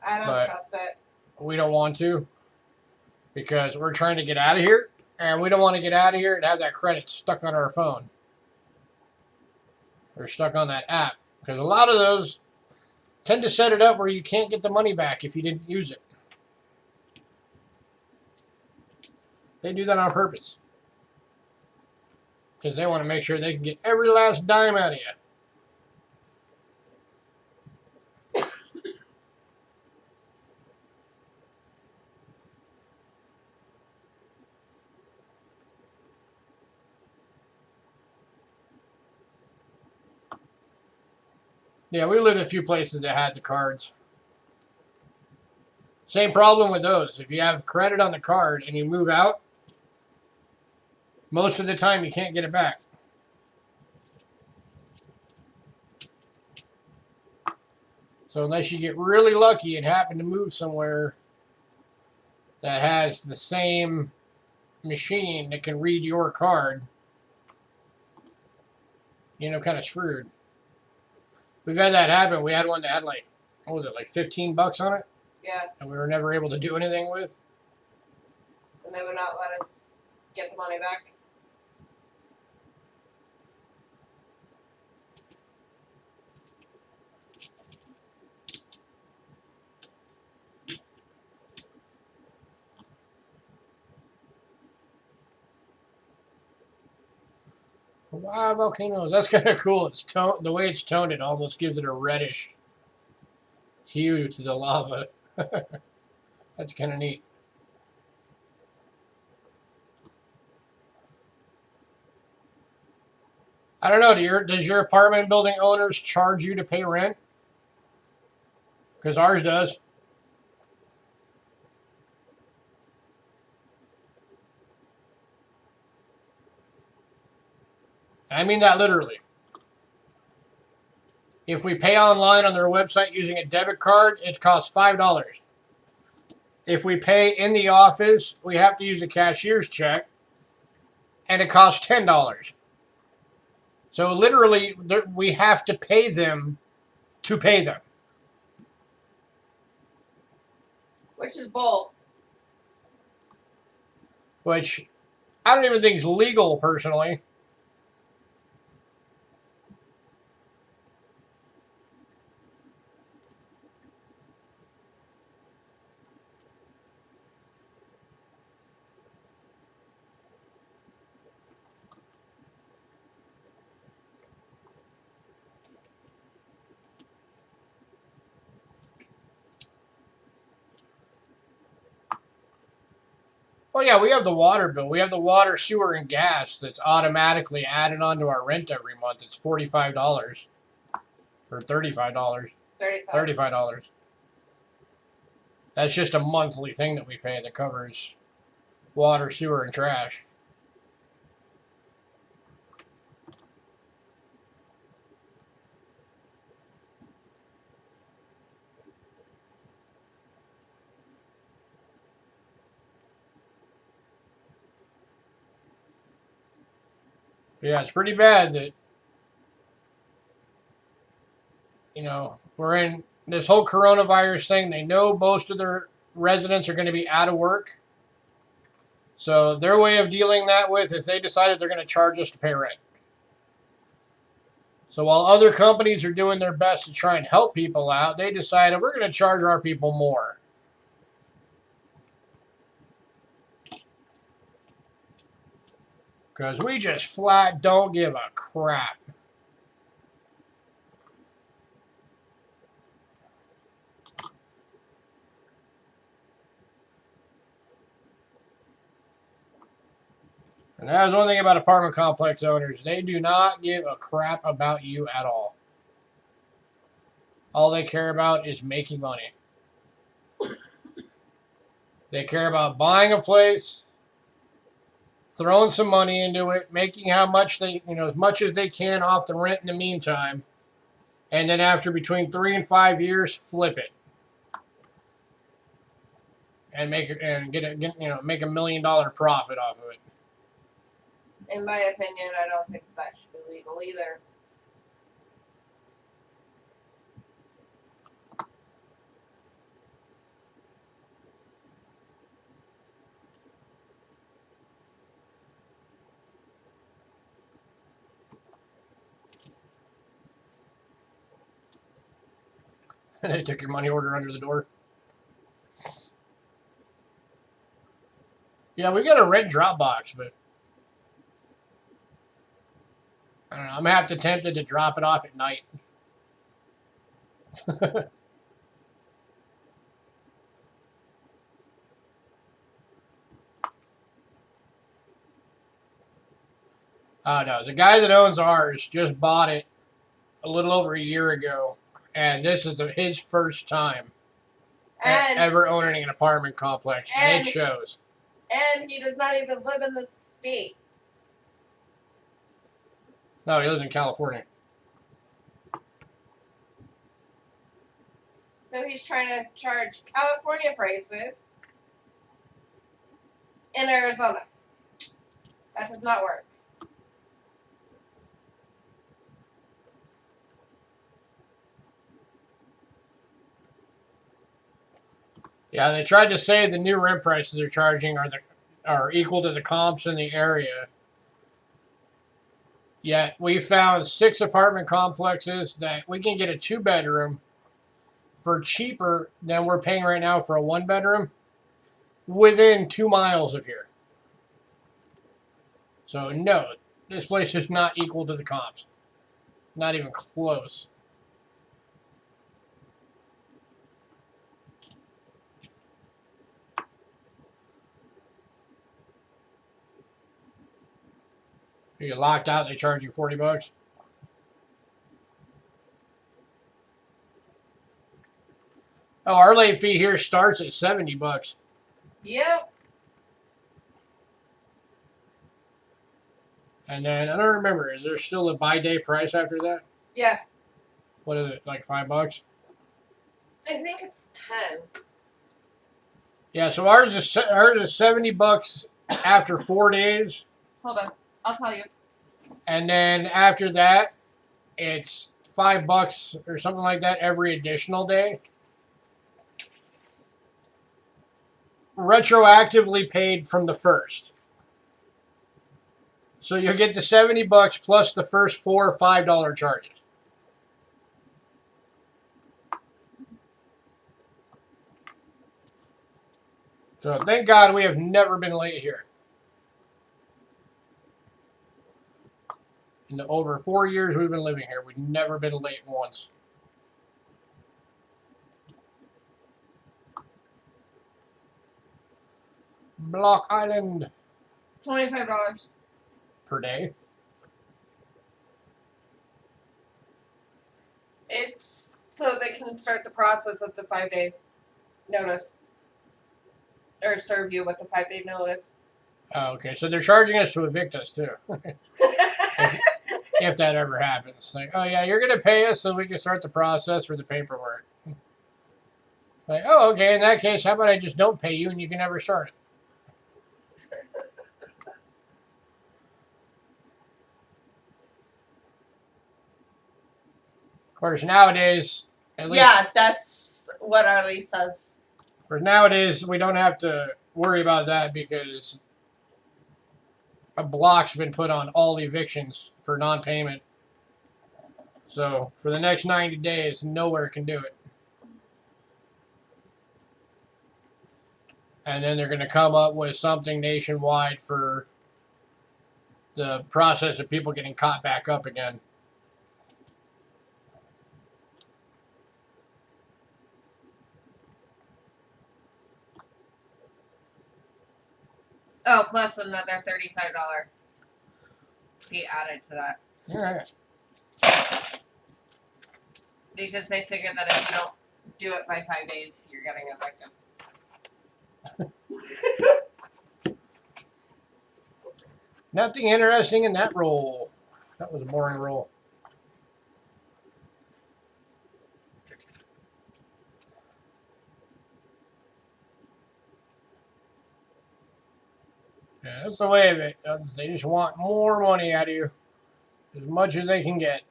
B: I don't trust it.
A: We don't want to because we're trying to get out of here, and we don't want to get out of here and have that credit stuck on our phone or stuck on that app, because a lot of those tend to set it up where you can't get the money back if you didn't use it. They do that on purpose because they want to make sure they can get every last dime out of you. Yeah, we lived in a few places that had the cards. Same problem with those. If you have credit on the card and you move out, most of the time you can't get it back. So unless you get really lucky and happen to move somewhere that has the same machine that can read your card, you know, kind of screwed. We've had that happen. We had one that had like, what was it, like $15 on it?
B: Yeah.
A: And we were never able to do anything with.
B: And they would not let us get the money back.
A: Wow, volcanoes. That's kind of cool. It's the way it's toned, it almost gives it a reddish hue to the lava. That's kind of neat. I don't know. Does your apartment building owners charge you to pay rent? Because ours does. I mean that literally. If we pay online on their website using a debit card, it costs $5. If we pay in the office, we have to use a cashier's check, and it costs $10. So literally, we have to pay them to pay them.
B: Which is bull.
A: Which I don't even think is legal, personally. Oh yeah, we have the water bill. We have the water, sewer, and gas that's automatically added onto our rent every month. It's $45 or $35. $35. That's just a monthly thing that we pay that covers water, sewer, and trash. Yeah, it's pretty bad that, you know, we're in this whole coronavirus thing. They know most of their residents are going to be out of work. So their way of dealing that with is they decided they're going to charge us to pay rent. So while other companies are doing their best to try and help people out, they decided we're going to charge our people more. Because we just flat don't give a crap. And that's one thing about apartment complex owners. They do not give a crap about you at all. All they care about is making money. They care about buying a place, throwing some money into it, making how much they, as much as they can off the rent in the meantime, and then after between 3 and 5 years, flip it and make it and make $1 million profit off of it.
B: In my opinion, I don't think that should be legal either.
A: They took your money order under the door. Yeah, we got a red Dropbox, but I don't know. I'm half tempted to drop it off at night. Oh no, the guy that owns ours just bought it a little over a year ago, and this is his first time ever owning an apartment complex, and it shows.
B: And he does not even live in the state.
A: No, he lives in California.
B: So he's trying to charge California prices in Arizona. That does not work.
A: Yeah, they tried to say the new rent prices they're charging are equal to the comps in the area. Yet we found 6 apartment complexes that we can get a 2-bedroom for cheaper than we're paying right now for a 1-bedroom within 2 miles of here. So no, this place is not equal to the comps. Not even close. You get locked out, they charge you $40. Oh, our late fee here starts at $70.
B: Yep.
A: And then I don't remember, is there still a by day price after that?
B: Yeah.
A: What is it, like $5?
B: I think it's 10.
A: Yeah, so ours is $70 after 4 days,
B: Hold on. I'll tell you.
A: and then after that, it's $5 or something like that every additional day. Retroactively paid from the first. So you'll get the $70 plus the first $4 or $5 charges. So thank God we have never been late here. In the over 4 years we've been living here, we've never been late once. Block Island.
B: $25.
A: Per day.
B: It's so they can start the process of the 5-day notice. Or serve you with the 5-day notice.
A: Oh, okay, so they're charging us to evict us too. If that ever happens. Like, oh yeah, you're going to pay us so we can start the process for the paperwork. Like, oh, okay, in that case, how about I just don't pay you and you can never start it? Of course, nowadays, at least,
B: Yeah, that's what our lease says.
A: of course, nowadays we don't have to worry about that because a block's been put on all evictions for non-payment. So for the next 90 days, nowhere can do it. And then they're going to come up with something nationwide for the process of people getting caught back up again.
B: Oh, plus another $35 fee added to that.
A: Yeah.
B: Because they figured that if you don't do it by 5 days, you're getting evicted.
A: Nothing interesting in that roll. That was a boring roll. Yeah, that's the way of it. They just want more money out of you. As much as they can get.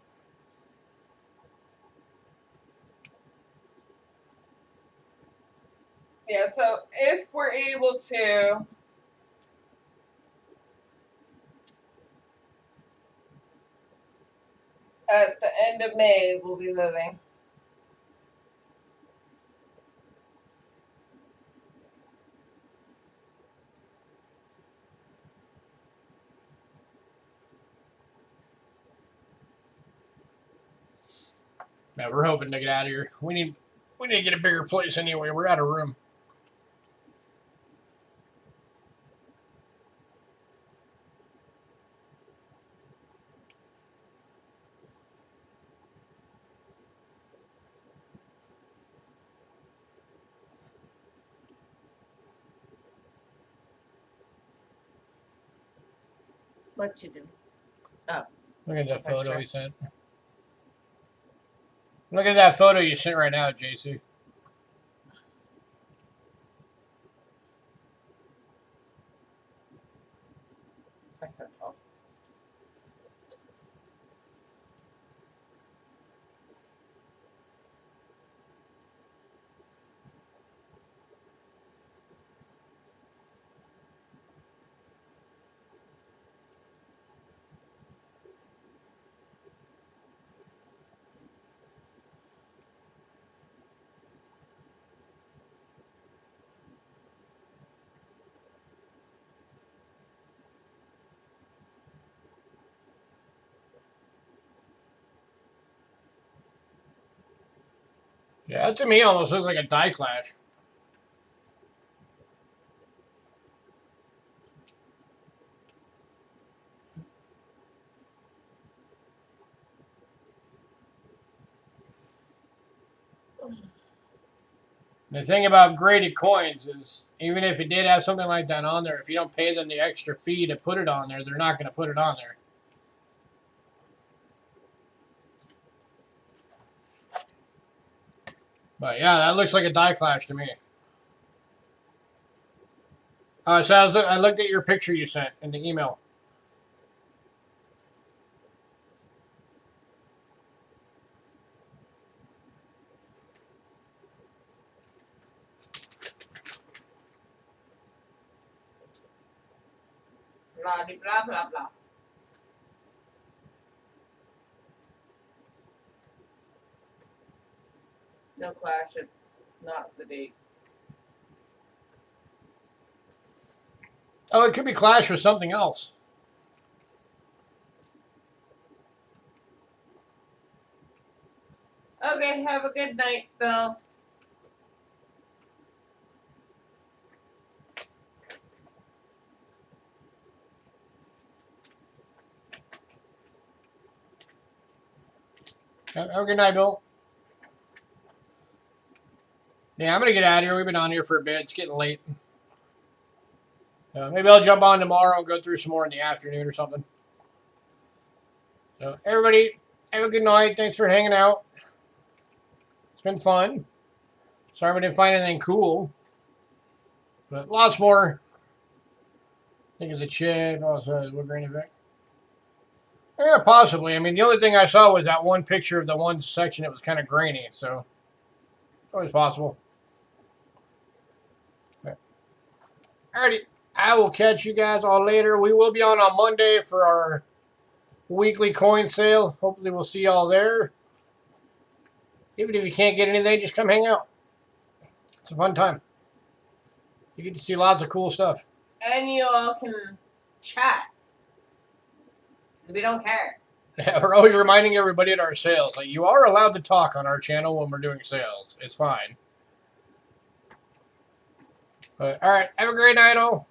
B: Yeah, so if we're able to at the end of May, we'll be moving.
A: Yeah, we're hoping to get out of here. We need to get a bigger place anyway. We're out of room.
B: What you do?
A: Look at that photo
B: Extra.
A: he sent. Look at that photo you sent right now, JC. Yeah, that to me almost looks like a die clash. The thing about graded coins is, even if it did have something like that on there, if you don't pay them the extra fee to put it on there, they're not going to put it on there. But yeah, that looks like a die clash to me. So I looked at your picture you sent in the email.
B: Blah, blah, blah, blah. No clash, it's not the date.
A: Oh, it could be clash with something else.
B: Okay, have a good night, Bill.
A: Have a good night, Bill. Yeah, I'm going to get out of here. We've been on here for a bit. It's getting late. Maybe I'll jump on tomorrow and go through some more in the afternoon or something. So, everybody, have a good night. Thanks for hanging out. It's been fun. Sorry we didn't find anything cool. But lots more. I think it's a chip. Also, wood grain effect. Yeah, possibly. I mean, the only thing I saw was that one picture of the one section that was kind of grainy. So, it's always possible. Alrighty. I will catch you guys all later. We will be on Monday for our weekly coin sale. Hopefully we'll see y'all there. Even if you can't get anything, just come hang out. It's a fun time. You get to see lots of cool stuff.
B: And you all can chat. Because we don't care.
A: Yeah, we're always reminding everybody at our sales, like, you are allowed to talk on our channel when we're doing sales. It's fine. But, alright, have a great night all.